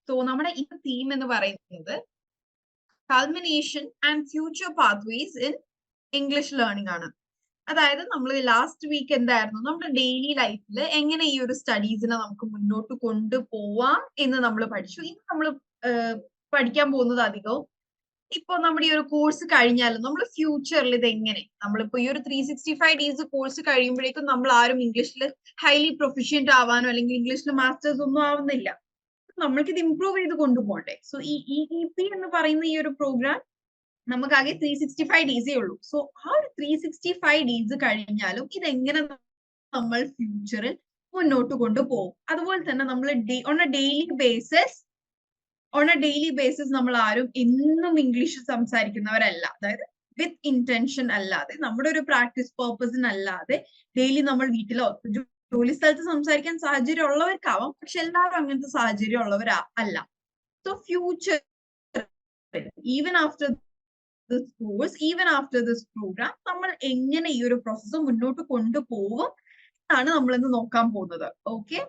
So നമ്മുടെ ഈ theme എന്ന് പറയുന്നത് culmination and future pathways in English learning ആണ്. അതായത് നമ്മൾ ലാസ്റ്റ് വീക്ക് എന്തായിരുന്നു നമ്മുടെ ഡെയിലി ലൈഫിൽ എങ്ങനെ ഈ ഒരു സ്റ്റഡീസിനെ നമുക്ക് മുന്നോട്ട് കൊണ്ടുപോവാം എന്ന് നമ്മൾ പഠിച്ചു. ഇന്ന് നമ്മൾ പഠിക്കാൻ പോകുന്നത് അധികവും ഇപ്പൊ നമ്മുടെ ഈ ഒരു കോഴ്സ് കഴിഞ്ഞാലും നമ്മൾ ഫ്യൂച്ചറിൽ ഇത് എങ്ങനെ നമ്മളിപ്പോ ഈ ഒരു 365 ഡേയ്സ് കോഴ്സ് കഴിയുമ്പോഴേക്കും നമ്മൾ ആരും ഇംഗ്ലീഷിൽ ഹൈലി പ്രൊഫിഷ്യന്റ് ആവാനോ അല്ലെങ്കിൽ ഇംഗ്ലീഷിൽ മാസ്റ്റേഴ്സ് ഒന്നും ആവുന്നില്ല. നമ്മൾക്ക് ഇത് ഇംപ്രൂവ് ചെയ്ത് കൊണ്ടുപോകണ്ടേ. സോ ഈ EEP എന്ന് പറയുന്ന ഈ ഒരു പ്രോഗ്രാം നമുക്കാകെ 365 ഡേയ്സേ ഉള്ളൂ. സോ ആ ഒരു 365 ഡേയ്സ് കഴിഞ്ഞാലും ഇതെങ്ങനെ നമ്മൾ ഫ്യൂച്ചറിൽ മുന്നോട്ട് കൊണ്ടുപോകും. അതുപോലെ തന്നെ നമ്മൾ ഓൺ എ ഡെയിലി ബേസിസ് നമ്മൾ ആരും എന്നും ഇംഗ്ലീഷ് സംസാരിക്കുന്നവരല്ല. അതായത് വിത്ത് ഇന്റൻഷൻ അല്ലാതെ നമ്മുടെ ഒരു പ്രാക്ടീസ് പേർപ്പസിനല്ലാതെ ഡെയിലി നമ്മൾ വീട്ടിലോ ജോലി സ്ഥലത്ത് സംസാരിക്കാൻ സാഹചര്യം ഉള്ളവർക്കാവാം. പക്ഷെ എല്ലാവരും അങ്ങനത്തെ സാഹചര്യം ഉള്ളവരാ അല്ല. So future even after this course even after this program നമ്മൾ എങ്ങനെ ഈ ഒരു പ്രോസസ്സ് മുന്നോട്ട് കൊണ്ടുപോകും എന്നാണ് നമ്മൾ ഇന്ന് നോക്കാൻ പോകുന്നത്. ഓക്കെ,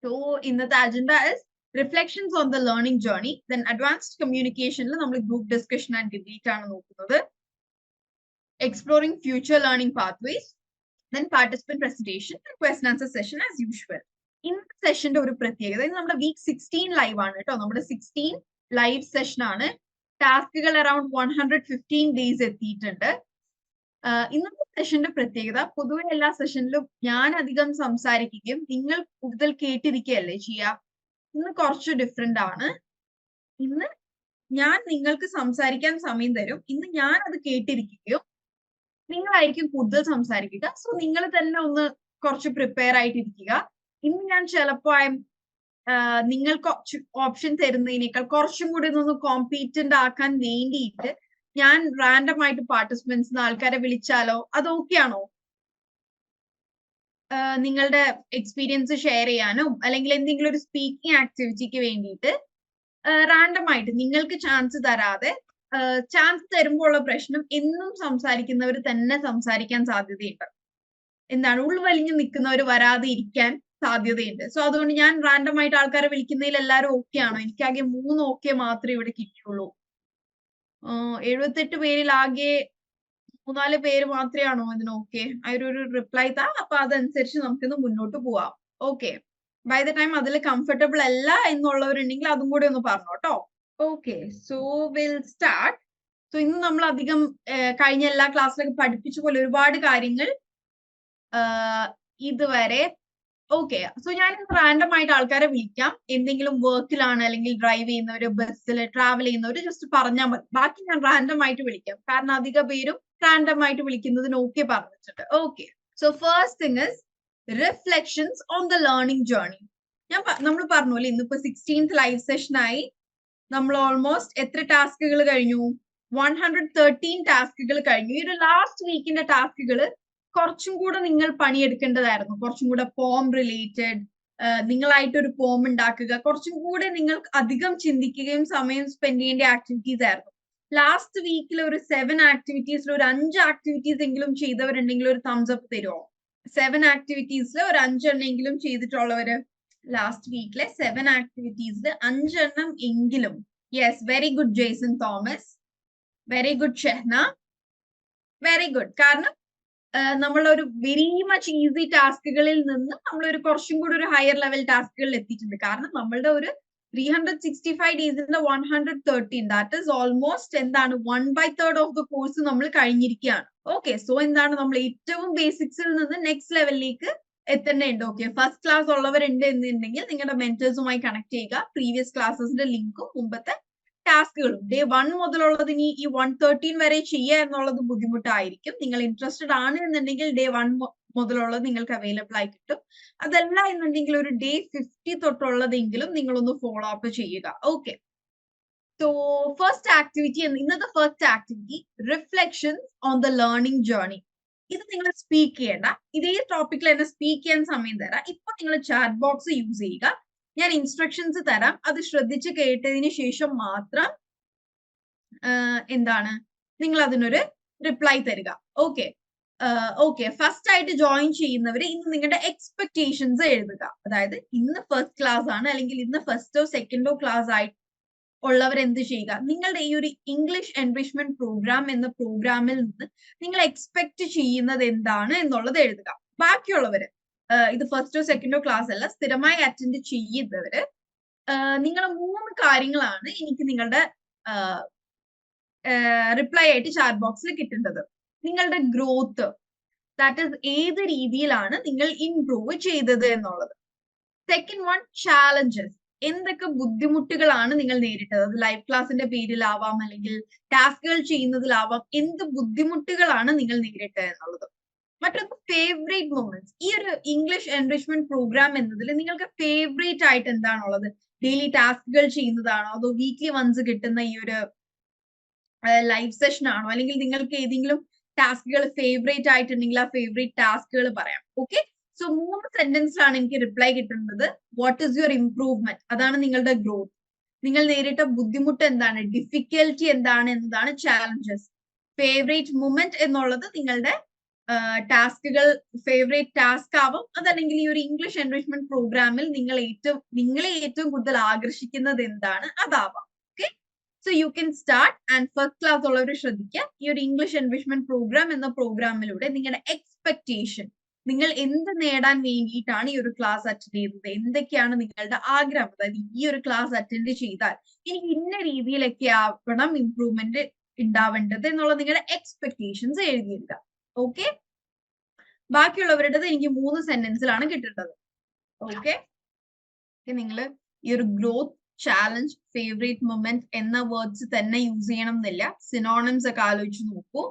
സോ ഇന്നത്തെ agenda is reflections on the learning journey, then advanced communication നമ്മൾ ഗ്രൂപ്പ് ഡിസ്കഷൻ ആൻഡ് ഡിബേറ്റ് ആണ് നോക്കുന്നത്, exploring future learning pathways, then participant presentation and question answer session as usual. ഇന്നത്തെ സെഷന്റെ ഒരു പ്രത്യേകത നമ്മുടെ വീക്ക് 16 ലൈവ് ആണ് കേട്ടോ. നമ്മുടെ 16 ലൈവ് സെഷൻ ആണ്. ടാസ്കുകൾ അറൌണ്ട് 115 ഡേയ്സ് എത്തിയിട്ടുണ്ട്. ഇന്നത്തെ സെഷന്റെ പ്രത്യേകത പൊതുവെ എല്ലാ സെഷനിലും ഞാൻ അധികം സംസാരിക്കുകയും നിങ്ങൾ കൂടുതൽ കേട്ടിരിക്കുകയല്ലേ ചെയ്യുക. ഇന്ന് കുറച്ച് ഡിഫറെന്റ് ആണ്. ഇന്ന് ഞാൻ നിങ്ങൾക്ക് സംസാരിക്കാൻ സമയം തരും. ഇന്ന് ഞാൻ അത് കേട്ടിരിക്കുകയും നിങ്ങളായിരിക്കും കൂടുതൽ സംസാരിക്കുക. സോ നിങ്ങൾ തന്നെ ഒന്ന് കുറച്ച് പ്രിപ്പയർ ആയിട്ടിരിക്കുക. ഇന്ന് ഞാൻ ചിലപ്പോൾ നിങ്ങൾക്ക് ഓപ്ഷൻ തരുന്നതിനേക്കാൾ കുറച്ചും കൂടി ഒന്ന് കോമ്പീറ്റന്റ് ആക്കാൻ വേണ്ടിയിട്ട് ഞാൻ റാൻഡം ആയിട്ട് പാർട്ടിസിപ്പൻസിന് ആൾക്കാരെ വിളിച്ചാലോ? അത് ഓക്കെ ആണോ? നിങ്ങളുടെ എക്സ്പീരിയൻസ് ഷെയർ ചെയ്യാനും അല്ലെങ്കിൽ എന്തെങ്കിലും ഒരു സ്പീക്കിംഗ് ആക്ടിവിറ്റിക്ക് വേണ്ടിയിട്ട് റാൻഡം ആയിട്ട് നിങ്ങൾക്ക് ചാൻസ് തരാതെ, ചാൻസ് തരുമ്പോൾ ഉള്ള പ്രശ്നം എന്നും സംസാരിക്കുന്നവർ തന്നെ സംസാരിക്കാൻ സാധ്യതയുണ്ട്. എന്താണ് ഉൾവലിഞ്ഞു നിൽക്കുന്നവർ വരാതെ ഇരിക്കാൻ സാധ്യതയുണ്ട്. സോ അതുകൊണ്ട് ഞാൻ റാൻഡം ആയിട്ട് ആൾക്കാരെ വിളിക്കുന്നതിൽ എല്ലാവരും ഓക്കെ ആണോ? എനിക്കാകെ 3 ഓക്കെ മാത്രമേ ഇവിടെ കിട്ടിയുള്ളൂ. 78 പേരിൽ ആകെ 3-4 പേര് മാത്രമേ ആണോ ഇതിന് ഓക്കെ? ഒരു റിപ്ലൈ താ. അപ്പൊ അതനുസരിച്ച് നമുക്കിന്ന് മുന്നോട്ട് പോവാം. ഓക്കെ, ബൈ ദ ടൈം അതിൽ കംഫർട്ടബിൾ അല്ല എന്നുള്ളവരുണ്ടെങ്കിൽ അതും കൂടി ഒന്ന് പറഞ്ഞോട്ടോ. Okay, so will start. So ഇന്ന് നമ്മൾ അധികം കഴിഞ്ഞ എല്ലാ ക്ലാസ്സിലൊക്കെ പഠിപ്പിച്ച പോലെ ഒരുപാട് കാര്യങ്ങൾ ഇതുവരെ ഓക്കെ. സോ ഞാൻ റാൻഡം ആയിട്ട് ആൾക്കാരെ വിളിക്കാം. എന്തെങ്കിലും വർക്കിലാണ് അല്ലെങ്കിൽ ഡ്രൈവ് ചെയ്യുന്നവര്, ബസ്സിൽ ട്രാവൽ ചെയ്യുന്നവര് ജസ്റ്റ് പറഞ്ഞാൽ മതി. ബാക്കി ഞാൻ റാൻഡം ആയിട്ട് വിളിക്കാം. കാരണം അധിക പേരും റാൻഡം ആയിട്ട് വിളിക്കുന്നതിന് ഓക്കെ പറഞ്ഞിട്ടുണ്ട്. Okay, so first thing is reflections on the learning journey. നമ്മൾ പറഞ്ഞോല്ലേ ഇന്നിപ്പോ 16th ലൈവ് സെഷനായി. നമ്മൾ ഓൾമോസ്റ്റ് എത്ര ടാസ്കുകൾ കഴിഞ്ഞു? 113 ടാസ്കുകൾ കഴിഞ്ഞു. ഈ ഒരു ലാസ്റ്റ് വീക്കിന്റെ ടാസ്കുകൾ കുറച്ചും കൂടെ നിങ്ങൾ പണിയെടുക്കേണ്ടതായിരുന്നു. കുറച്ചും കൂടെ പോം റിലേറ്റഡ്, നിങ്ങളായിട്ട് ഒരു പോം ഉണ്ടാക്കുക, കുറച്ചും കൂടെ നിങ്ങൾ അധികം ചിന്തിക്കുകയും സമയം സ്പെൻഡ് ചെയ്യേണ്ട ആക്ടിവിറ്റീസ് ആയിരുന്നു. ലാസ്റ്റ് വീക്കിൽ ഒരു 7 ആക്ടിവിറ്റീസിൽ ഒരു 5 ആക്ടിവിറ്റീസ് എങ്കിലും ചെയ്തവരുണ്ടെങ്കിൽ ഒരു തംസ് അപ്പ് തരുമോ? 7 ആക്ടിവിറ്റീസിൽ ഒരു 5 എണ്ണെങ്കിലും ചെയ്തിട്ടുള്ളവര്, ലാസ്റ്റ് വീക്കിലെ 7 ആക്ടിവിറ്റീസിൽ 5 എണ്ണം എങ്കിലും. Yes, very good Jaison Thomas, very good Shehna, very good. കാരണം നമ്മളൊരു വെരി മച്ച് ഈസി ടാസ്കുകളിൽ നിന്ന് നമ്മളൊരു കുറച്ചും കൂടി ഒരു ഹയർ ലെവൽ ടാസ്കുകളിൽ എത്തിയിട്ടുണ്ട്. കാരണം നമ്മളുടെ ഒരു 365 ഡേയ്സിന്റെ 113, ദാറ്റ് ഇസ് ഓൾമോസ്റ്റ് എന്താണ് 1/3 ഓഫ് ദ കോഴ്സ് നമ്മൾ കഴിഞ്ഞിരിക്കുകയാണ്. ഓക്കെ, സോ എന്താണ് നമ്മൾ ഏറ്റവും ബേസിക്സിൽ നിന്ന് നെക്സ്റ്റ് ലെവലിലേക്ക് എത്തേണ്ടതുണ്ട്. ഓക്കെ, ഫസ്റ്റ് ക്ലാസ് ഉള്ളവരുണ്ട് എന്നുണ്ടെങ്കിൽ നിങ്ങളുടെ മെന്റേഴ്സുമായി കണക്ട് ചെയ്യുക. പ്രീവിയസ് ക്ലാസ്സസിന്റെ ലിങ്കും മുമ്പത്തെ ടാസ്കുകളും ഡേ 1 മുതലുള്ളത് ഇനി ഈ 113 വരെ ചെയ്യുക എന്നുള്ളത് ബുദ്ധിമുട്ടായിരിക്കും. നിങ്ങൾ ഇൻട്രസ്റ്റഡ് ആണ് എന്നുണ്ടെങ്കിൽ ഡേ 1 മുതലുള്ളത് നിങ്ങൾക്ക് അവൈലബിൾ ആയി കിട്ടും. അതല്ല എന്നുണ്ടെങ്കിൽ ഒരു ഡേ 50 തൊട്ടുള്ളതെങ്കിലും നിങ്ങളൊന്ന് ഫോളോ അപ്പ് ചെയ്യുക. ഓക്കെ, സോ ഫസ്റ്റ് ആക്ടിവിറ്റി, ഇന്നത്തെ first activity reflections on the learning journey. ഇത് നിങ്ങൾ സ്പീക്ക് ചെയ്യേണ്ട, ഇതേ ടോപ്പിക്കിൽ തന്നെ സ്പീക്ക് ചെയ്യാൻ സമയം തരാം. ഇപ്പൊ നിങ്ങൾ ചാറ്റ് ബോക്സ് യൂസ് ചെയ്യുക. ഞാൻ ഇൻസ്ട്രക്ഷൻസ് തരാം, അത് ശ്രദ്ധിച്ച് കേട്ടതിന് ശേഷം മാത്രം എന്താണ് നിങ്ങൾ അതിനൊരു റിപ്ലൈ തരിക. ഓക്കെ, ഓക്കെ, ഫസ്റ്റ് ആയിട്ട് ജോയിൻ ചെയ്യുന്നവര് ഇന്ന് നിങ്ങളുടെ എക്സ്പെക്ടേഷൻസ് എഴുതുക. അതായത് ഇന്ന് ഫസ്റ്റ് ക്ലാസ് ആണ്, അല്ലെങ്കിൽ ഇന്ന് ഫസ്റ്റോ സെക്കൻഡോ ക്ലാസ് ആയി ഉള്ളവർ എന്ത് ചെയ്യുക, നിങ്ങളുടെ ഈ ഒരു ഇംഗ്ലീഷ് എൻറിച്ച്മെന്റ് പ്രോഗ്രാം എന്ന പ്രോഗ്രാമിൽ നിന്ന് നിങ്ങൾ എക്സ്പെക്ട് ചെയ്യുന്നത് എന്താണ് എന്നുള്ളത് എഴുതുക. ബാക്കിയുള്ളവര് ഇത് ഫസ്റ്റോ സെക്കൻഡോ ക്ലാസ് അല്ല, സ്ഥിരമായി അറ്റൻഡ് ചെയ്യുന്നവര് നിങ്ങൾ 3 കാര്യങ്ങളാണ് എനിക്ക് നിങ്ങളുടെ റിപ്ലൈ ആയിട്ട് ചാറ്റ് ബോക്സിൽ കിട്ടേണ്ടത്. നിങ്ങളുടെ ഗ്രോത്ത്, ദാറ്റ് ഈസ് ഏത് രീതിയിലാണ് നിങ്ങൾ ഇംപ്രൂവ് ചെയ്തത് എന്നുള്ളത്. സെക്കൻഡ് വൺ, ചാലഞ്ചസ്, എന്തൊക്കെ ബുദ്ധിമുട്ടുകളാണ് നിങ്ങൾ നേരിട്ടത്. അത് ലൈവ് ക്ലാസിന്റെ പേരിലാവാം, അല്ലെങ്കിൽ ടാസ്കുകൾ ചെയ്യുന്നതിലാവാം, എന്ത് ബുദ്ധിമുട്ടുകളാണ് നിങ്ങൾ നേരിട്ടത് എന്നുള്ളത്. മറ്റൊന്ന് ഫേവറേറ്റ് മൊമെന്റ്സ്. ഈ ഒരു ഇംഗ്ലീഷ് എൻറിച്ച്മെന്റ് പ്രോഗ്രാം എന്നതിൽ നിങ്ങൾക്ക് ഫേവറേറ്റ് ആയിട്ട് എന്താണുള്ളത്? ഡെയിലി ടാസ്കുകൾ ചെയ്യുന്നതാണോ, അതോ വീക്ക്ലി വൺസ് കിട്ടുന്ന ഈ ഒരു ലൈവ് സെഷൻ ആണോ, അല്ലെങ്കിൽ നിങ്ങൾക്ക് ഏതെങ്കിലും ടാസ്കുകൾ ഫേവറേറ്റ് ആയിട്ടുണ്ടെങ്കിൽ ആ ഫേവറേറ്റ് ടാസ്കുകൾ പറയാം. ഓക്കെ, സോ 3 സെന്റൻസിലാണ് എനിക്ക് റിപ്ലൈ കിട്ടുന്നത്. വാട്ട് ഈസ് യുവർ ഇംപ്രൂവ്മെന്റ്, അതാണ് നിങ്ങളുടെ ഗ്രോത്ത്. നിങ്ങൾ നേരിട്ട ബുദ്ധിമുട്ട് എന്താണ്, ഡിഫിക്കൽറ്റി എന്താണ് എന്നതാണ് ചാലഞ്ചസ്. ഫേവറേറ്റ് മൊമെന്റ് എന്നുള്ളത് നിങ്ങളുടെ ടാസ്കുകൾ, ഫേവറേറ്റ് ടാസ്ക് ആവും. അതല്ലെങ്കിൽ ഈ ഒരു ഇംഗ്ലീഷ് എൻറിച്ച്മെന്റ് പ്രോഗ്രാമിൽ നിങ്ങളെ ഏറ്റവും കൂടുതൽ ആകർഷിക്കുന്നത് എന്താണ്, അതാവാം. Okay, so you can start. And first class ഉള്ളവർ ശ്രദ്ധിക്കുക, ഈ ഒരു ഇംഗ്ലീഷ് എൻറിച്ച്മെന്റ് പ്രോഗ്രാം എന്ന പ്രോഗ്രാമിലൂടെ നിങ്ങളുടെ എക്സ്പെക്ടേഷൻ, നിങ്ങൾ എന്ത് നേടാൻ വേണ്ടിയിട്ടാണ് ഈ ഒരു ക്ലാസ് അറ്റൻഡ് ചെയ്യുന്നത്, എന്തൊക്കെയാണ് നിങ്ങളുടെ ആഗ്രഹം. അതായത് ഈ ഒരു ക്ലാസ് അറ്റൻഡ് ചെയ്താൽ എനിക്ക് ഇന്ന രീതിയിലൊക്കെ ആവണം ഇംപ്രൂവ്മെന്റ് ഉണ്ടാവേണ്ടത് എന്നുള്ള നിങ്ങളുടെ എക്സ്പെക്ടേഷൻസ് എഴുതിയിടുക. ഓക്കെ, ബാക്കിയുള്ളവരുടേത് എനിക്ക് 3 സെന്റൻസിലാണ് കിട്ടേണ്ടത്. ഓക്കെ, നിങ്ങൾ ഈ ഒരു ഗ്രോത്ത്, ചാലഞ്ച്, ഫേവറേറ്റ് മൊമെന്റ് എന്ന വേർഡ്സ് തന്നെ യൂസ് ചെയ്യണം എന്നില്ല. സിനോണിംസ് ഒക്കെ ആലോചിച്ച് നോക്കൂ.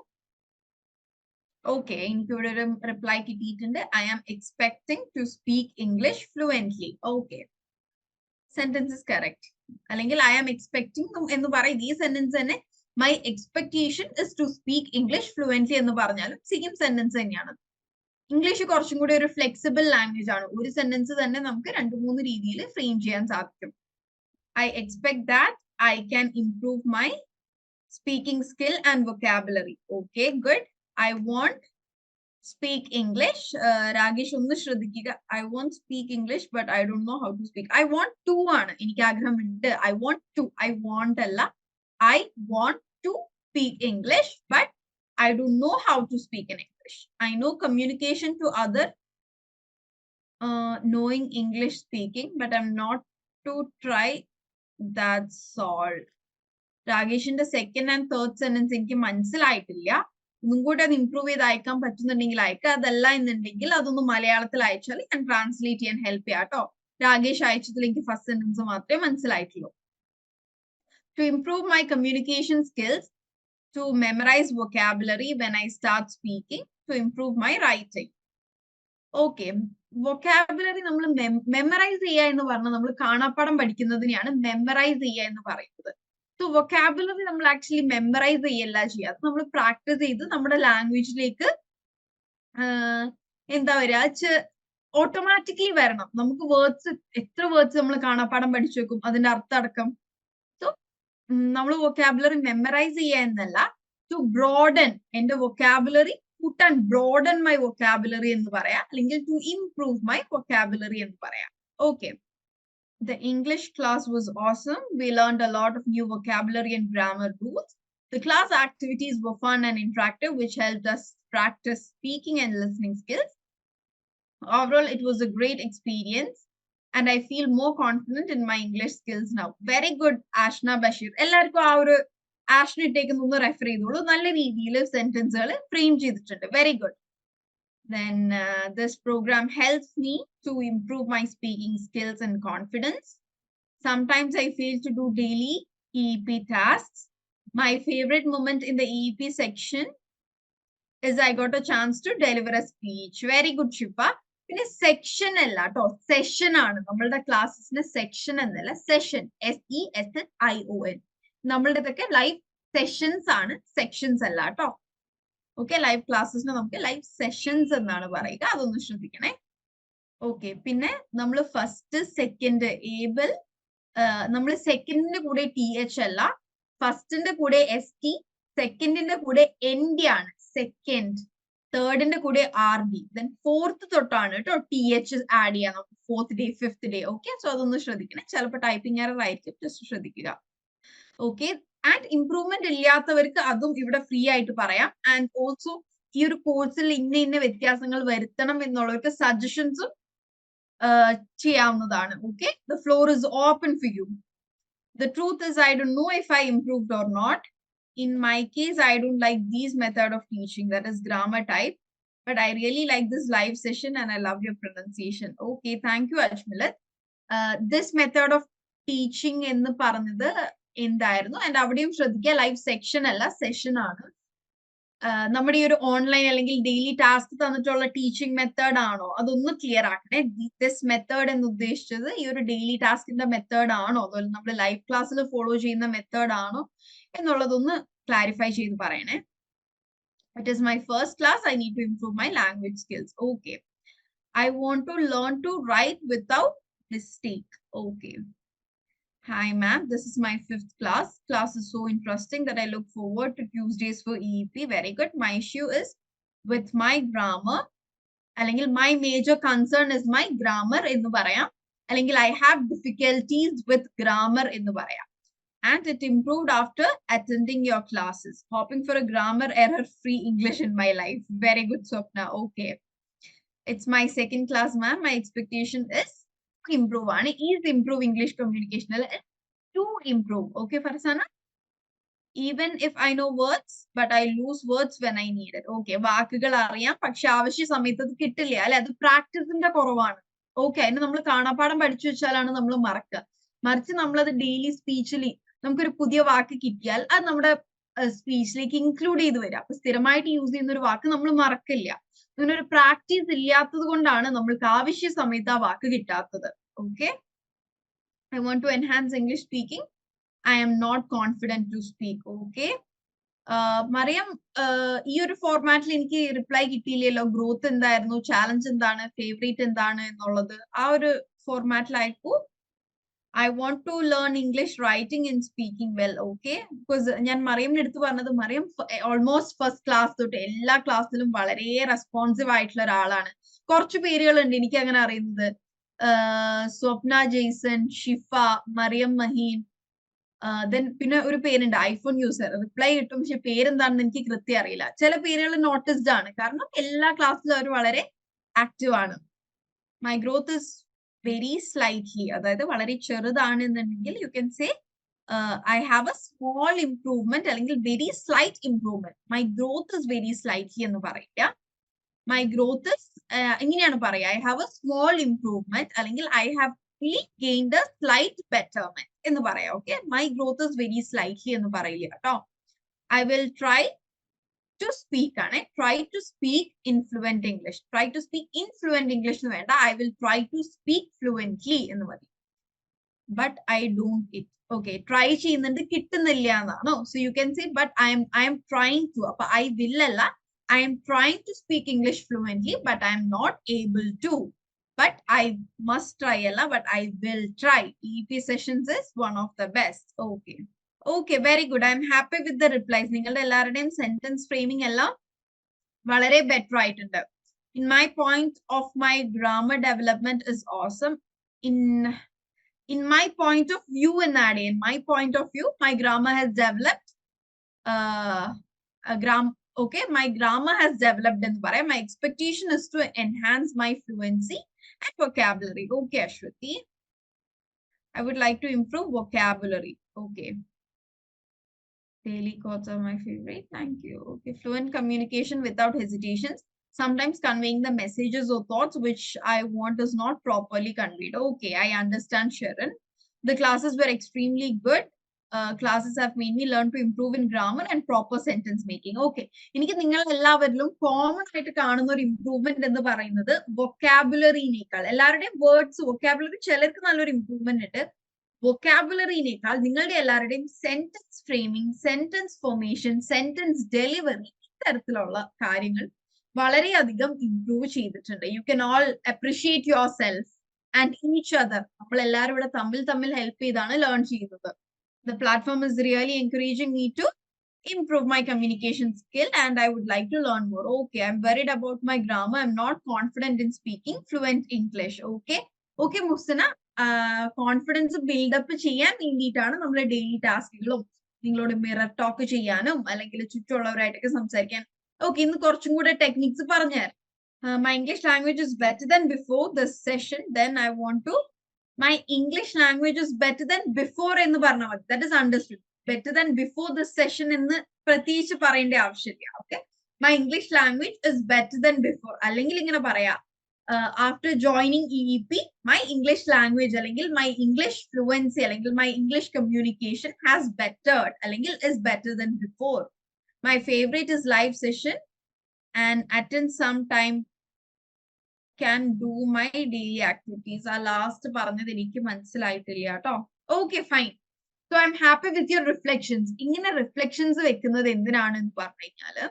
ഓക്കെ, എനിക്ക് ഇവിടെ ഒരു റിപ്ലൈ കിട്ടിയിട്ടുണ്ട്. I am expecting to speak English fluently. Okay, sentence is correct. അല്ലെങ്കിൽ ഐ ആം എക്സ്പെക്ടിങ് എന്ന് പറയും. ഈ സെന്റൻസ് തന്നെ my expectation is to speak English fluently എന്ന് പറഞ്ഞാലും സെയിം സെന്റൻസ് തന്നെയാണ്. ഇംഗ്ലീഷ് കുറച്ചും കൂടി ഒരു ഫ്ലെക്സിബിൾ ലാംഗ്വേജ് ആണ്. ഒരു സെന്റൻസ് തന്നെ നമുക്ക് 2-3 രീതിയിൽ ഫ്രെയിം ചെയ്യാൻ സാധിക്കും. I expect that I can improve my speaking skill and vocabulary. Okay, good. I want speak English. Ragesh ഒന്ന് ശ്രദ്ധിക്കുക. I want speak English but I don't know how to speak. I want to ആണ്, എനിക്ക് ആഗ്രഹമുണ്ട്. I want to, I want അല്ല. I want to speak English but I don't know how to speak in English. I know communication to other knowing English speaking, but I'm not to try. That's all. രാഗേഷിന്റെ second and third sentence എനിക്ക് മനസ്സിലായിട്ടില്ല. ഒന്നും കൂടെ അത് improve ചെയ്ത് അയക്കാൻ പറ്റുന്നുണ്ടെങ്കിൽ അയക്കുക. അതല്ല എന്നുണ്ടെങ്കിൽ അതൊന്ന് മലയാളത്തിൽ അയച്ചാൽ ഞാൻ ട്രാൻസ്ലേറ്റ് ചെയ്യാൻ ഹെൽപ്പ് ചെയ്യാം കേട്ടോ. രാഗേഷ് അയച്ചതിൽ എനിക്ക് ഫസ്റ്റ് സെന്റൻസ് മാത്രമേ മനസ്സിലായിട്ടുള്ളൂ. To improve my communication skills, to memorize vocabulary when I start speaking, to improve my writing. Okay, vocabulary നമ്മൾ മെമ്മറൈസ് ചെയ്യുക എന്ന് പറഞ്ഞാൽ നമ്മൾ കാണാപ്പാഠം പഠിക്കുന്നതിനെയാണ് മെമ്മറൈസ് ചെയ്യുക എന്ന് പറയുന്നത്. സോ vocabulary നമ്മൾ ആക്ച്വലി മെമ്മറൈസ് ചെയ്യല്ല ചെയ്യുക, അത് നമ്മൾ പ്രാക്ടീസ് ചെയ്ത് നമ്മുടെ ലാംഗ്വേജിലേക്ക് എന്താ പറയുക, ഓട്ടോമാറ്റിക്കലി വരണം. നമുക്ക് വേർഡ്സ്, എത്ര വേർഡ്സ് നമ്മൾ കാണാപ്പാഠം പഠിച്ചു വെക്കും, അതിന്റെ അർത്ഥം അടക്കം. സോ നമ്മൾ വൊക്കാബുലറി മെമ്മറൈസ് ചെയ്യുക എന്നല്ല, ടു ബ്രോഡൻ എന്റെ vocabulary, put and broaden my vocabulary എന്ന് പറയാം, അല്ലെങ്കിൽ ടു ഇംപ്രൂവ് മൈ വൊക്കാബുലറി എന്ന് പറയാം. Okay, the English class was awesome. We learned a lot of new vocabulary and grammar rules. The class activities were fun and interactive, which helped us practice speaking and listening skills. Overall, it was a great experience. And I feel more confident in my English skills now. Very good, Ashna Bashir. എല്ലാവർക്കും ആ ഒരു ആഷ്ന ഇട്ടേക്ക് ഒന്ന് refer ചെയ്തോളൂ. നല്ല രീതിയിൽ സെന്റൻസുകൾ frame ചെയ്തിട്ടുണ്ട്. Very good. Then this program helps me to improve my speaking skills and confidence. Sometimes I fail to do daily EEP tasks. My favorite moment in the EEP section is I got a chance to deliver a speech. Very good, Shiva. പിന്നെ section അല്ല കേട്ടോ, session ആണ്. നമ്മളുടെ ക്ലാസ്സസിന് section എന്നല്ല, session, SESSION. നമ്മളുടെ ഇതൊക്കെ live sessions ആണ്, sections അല്ല കേട്ടോ. ഓക്കെ, ലൈവ് ക്ലാസ്സസിന് നമുക്ക് ലൈവ് സെഷൻസ് എന്നാണ് പറയുക, അതൊന്ന് ശ്രദ്ധിക്കണേ. ഓക്കെ, പിന്നെ നമ്മൾ ഫസ്റ്റ് സെക്കൻഡ് ഏബിൾ, നമ്മൾ സെക്കൻഡിന്റെ കൂടെ TH അല്ല, ഫസ്റ്റിന്റെ കൂടെ ST, സെക്കൻഡിന്റെ കൂടെ ND ആണ്. സെക്കൻഡ്, തേർഡിന്റെ കൂടെ RD, then ഫോർത്ത് തൊട്ടാണ് കേട്ടോ TH ആഡ് ചെയ്യാം നമുക്ക്, fourth day, fifth day. Okay, so അതൊന്ന് ശ്രദ്ധിക്കണേ, ചിലപ്പോൾ ടൈപ്പിംഗ് എറർ ആയിരിക്കും, ജസ്റ്റ് ശ്രദ്ധിക്കുക. ഓക്കെ, ആൻഡ് ഇംപ്രൂവ്മെന്റ് ഇല്ലാത്തവർക്ക് അതും ഇവിടെ ഫ്രീ ആയിട്ട് പറയാം. ആൻഡ് ഓൾസോ ഈ ഒരു കോഴ്സിൽ ഇന്ന വ്യത്യാസങ്ങൾ വരുത്തണം എന്നുള്ളവർക്ക് സജഷൻസും ചെയ്യാവുന്നതാണ്. Okay, the floor is open for you. The truth is, I don't know if I improved or not. In my case, I don't like these method of teaching, that is grammar type, but I really like this live session and I love your pronunciation. Okay, thank you, Ajmilat. This method of teaching എന്ന് പറഞ്ഞത് എന്തായിരുന്നു? And അവിടെയും ശ്രദ്ധിക്കുക, live section അല്ല, session ആണ്. നമ്മുടെ ഈ ഒരു ഓൺലൈൻ അല്ലെങ്കിൽ ഡെയിലി ടാസ്ക് തന്നിട്ടുള്ള ടീച്ചിങ് മെത്തേഡ് ആണോ, അതൊന്ന് ക്ലിയർ ആക്കണേ. ദിസ് മെത്തേഡ് എന്ന് ഉദ്ദേശിച്ചത് ഈ ഒരു ഡെയിലി ടാസ്കിന്റെ മെത്തേഡ് ആണോ, അതുപോലെ നമ്മൾ ലൈവ് ക്ലാസ്സിൽ ഫോളോ ചെയ്യുന്ന മെത്തേഡ് ആണോ എന്നുള്ളതൊന്ന് ക്ലാരിഫൈ ചെയ്ത് പറയണേ. It is my first class. I need to improve my language skills. Okay. I want to learn to write without mistake. Okay. Hi, ma'am. This is my 5th class. Class is so interesting that I look forward to Tuesdays for EEP. Very good. My issue is with my grammar. അല്ലെങ്കിൽ my major concern is my grammar എന്ന് പറയാം. അല്ലെങ്കിൽ I have difficulties with grammar എന്ന് പറയാം. And it improved after attending your classes. Hoping for a grammar error-free English in my life. Very good, Swapna. Okay. It's my 2nd class, ma'am. My expectation is improve. Is improve English communication. To improve. Okay, Farsana? Even if I know words, but I lose words when I need it. Okay. വാക്കുകൾ അറിയാം, പക്ഷെ ആവശ്യ സമയത്ത് അത് കിട്ടില്ല അല്ലെ, അത് പ്രാക്ടീസിന്റെ കുറവാണ്. ഓക്കെ, അതിന് നമ്മൾ കാണാപ്പാഠം പഠിച്ചു വെച്ചാലാണ് നമ്മൾ മറക്കുക. മറിച്ച് നമ്മളത് ഡെയിലി സ്പീച്ചിൽ നമുക്കൊരു പുതിയ വാക്ക് കിട്ടിയാൽ അത് നമ്മുടെ സ്പീച്ചിലേക്ക് ഇൻക്ലൂഡ് ചെയ്ത് വരിക. അപ്പൊ സ്ഥിരമായിട്ട് യൂസ് ചെയ്യുന്ന ഒരു വാക്ക് നമ്മൾ മറക്കില്ല. അങ്ങനെ ഒരു പ്രാക്ടീസ് ഇല്ലാത്തത് കൊണ്ടാണ് നമ്മൾക്ക് ആവശ്യ സമയത്ത് ആ വാക്ക് കിട്ടാത്തത്. Okay, I want to enhance English speaking. I am not confident to speak. Okay. Mariam, ഈ ഒരു ഫോർമാറ്റിൽ എനിക്ക് റിപ്ലൈ കിട്ടിയില്ലല്ലോ. ഗ്രോത്ത് എന്തായിരുന്നു, ചാലഞ്ച് എന്താണ്, ഫേവറേറ്റ് എന്താണ് എന്നുള്ളത് ആ ഒരു ഫോർമാറ്റിലായിപ്പോ. I want to learn English writing and speaking well. Okay. Because ഞാൻ മറിയമിന്റെ അടുത്ത് പറഞ്ഞത്, മറിയം ഓൾമോസ്റ്റ് ഫസ്റ്റ് ക്ലാസ് തൊട്ട് എല്ലാ ക്ലാസ്സിലും വളരെ റെസ്പോൺസീവ് ആയിട്ടുള്ള ഒരാളാണ്. കുറച്ച് പേരുകളുണ്ട് എനിക്ക് അങ്ങനെ അറിയുന്നത്. സ്വപ്ന ജെയ്സൺ, ഷിഫ, മറിയം മഹീൻ, ദെൻ പിന്നെ ഒരു പേരുണ്ട് ഐഫോൺ യൂസർ. റിപ്ലൈ കിട്ടും, പക്ഷെ പേരെന്താണെന്ന് എനിക്ക് കൃത്യം അറിയില്ല. ചില പേരുകൾ നോട്ടിസ്ഡ് ആണ്, കാരണം എല്ലാ ക്ലാസ്സിലും അവർ വളരെ ആക്റ്റീവ് ആണ്. My growth is very slightly, അതായത് വളരെ ചെറുതാണെന്നുണ്ടെങ്കിൽ you can say I have a small improvement അല്ലെങ്കിൽ very slight improvement. My growth is very slightly എന്ന് പറയില്ല. മൈ ഗ്രോത്ത് ഇസ് എങ്ങനെയാണ് പറയുക, I have a small improvement അല്ലെങ്കിൽ I have gained a slight betterment എന്ന് പറയാം. Okay, my growth is very slightly എന്ന് പറയില്ല കേട്ടോ. I will try to speak ആണ്, try to speak in fluent English. Try to speak in fluent English എന്ന് വേണ്ട, I will try to speak fluently എന്ന് മതി. But I don't it. Okay, try ചെയ്യുന്നുണ്ട് കിട്ടുന്നില്ല എന്നാണോ? So you can say but I am trying to. അപ്പൊ I will അല്ല, I am trying to speak English fluently but I am not able to. But I must try alla, but I will try. EP sessions is one of the best. Okay. Okay, very good. I'm happy with the replies. നിങ്ങളുടെ എല്ലാവരുടെയും sentence framing എല്ലാം വളരെ better ആയിട്ടുണ്ട്. In my point of my grammar development is awesome. In my point of view in that, in my point of view, my grammar has developed. Okay, my grammar has developed എന്ന് പറയാം. My expectation is to enhance my fluency and vocabulary. Okay, Ashwati. I would like to improve vocabulary. Okay. Daily quotes are my favorite. Thank you. Okay. Fluent communication without hesitations. Sometimes conveying the messages or thoughts which I want is not properly conveyed. Okay, I understand, Sharon. The classes were extremely good. Classes have made me learn to improve in grammar and proper sentence making. Okay. എനിക്ക് നിങ്ങൾ എല്ലാവരിലും common ആയിട്ട് കാണുന്ന ഒരു improvement എന്ന് പറയുന്നത് വൊക്കാബുലറിനേക്കാൾ, എല്ലാവരുടെയും words vocabulary ചിലർക്ക് നല്ലൊരു ഇംപ്രൂവ്മെന്റ് ഉണ്ട്. വൊക്കാബുലറിനേക്കാൾ നിങ്ങളുടെ എല്ലാവരുടെയും sentence framing, sentence formation, sentence delivery, ഇത്തരത്തിലുള്ള കാര്യങ്ങൾ വളരെയധികം ഇംപ്രൂവ് ചെയ്തിട്ടുണ്ട്. You can all appreciate your self and each other. നമ്മൾ എല്ലാവരും ഇവിടെ തമ്മിൽ ഹെൽപ്പ് ചെയ്താണ് ലേൺ ചെയ്യുന്നത്. The platform is really encouraging me to improve my communication skill and I would like to learn more. Okay, I'm worried about my grammar. I'm not confident in speaking fluent English. Okay, മുസ്തന confidence build up ചെയ്യാൻ വേണ്ടിയിട്ടാണ് നമ്മൾ daily ടാസ്കുകളും നിങ്ങളോട് mirror talk ചെയ്യാനും അല്ലെങ്കിൽ ചുറ്റുമുള്ളവരായിട്ടൊക്കെ സംസാരിക്കാൻ. Okay, ഇന്ന് കുറച്ചും കൂടെ ടെക്നിക്സ് പറഞ്ഞുതരാം. My English language is better than before this session. Then I want to my English language is better than before എന്ന് പറഞ്ഞാൽ മതി. That is understood. Better than before this session എന്ന് പ്രത്യേകിച്ച് പറയേണ്ട ആവശ്യമില്ല. Okay, my English language is better than before. അല്ലെങ്കിൽ ഇങ്ങനെ പറയാം, after joining EEP, my English language അല്ലെങ്കിൽ my English fluency അല്ലെങ്കിൽ my English communication has bettered അല്ലെങ്കിൽ is better than before. My favorite is live session and attend some time can do my daily activities. ആ last പറഞ്ഞത് എനിക്ക് മനസ്സിലായിട്ടില്ല കേട്ടോ. Okay, fine. So I am happy with your reflections. ഇങ്ങനെ reflections വെക്കുന്നത് എന്തിനാണെന്ന് പറഞ്ഞു കഴിഞ്ഞാല്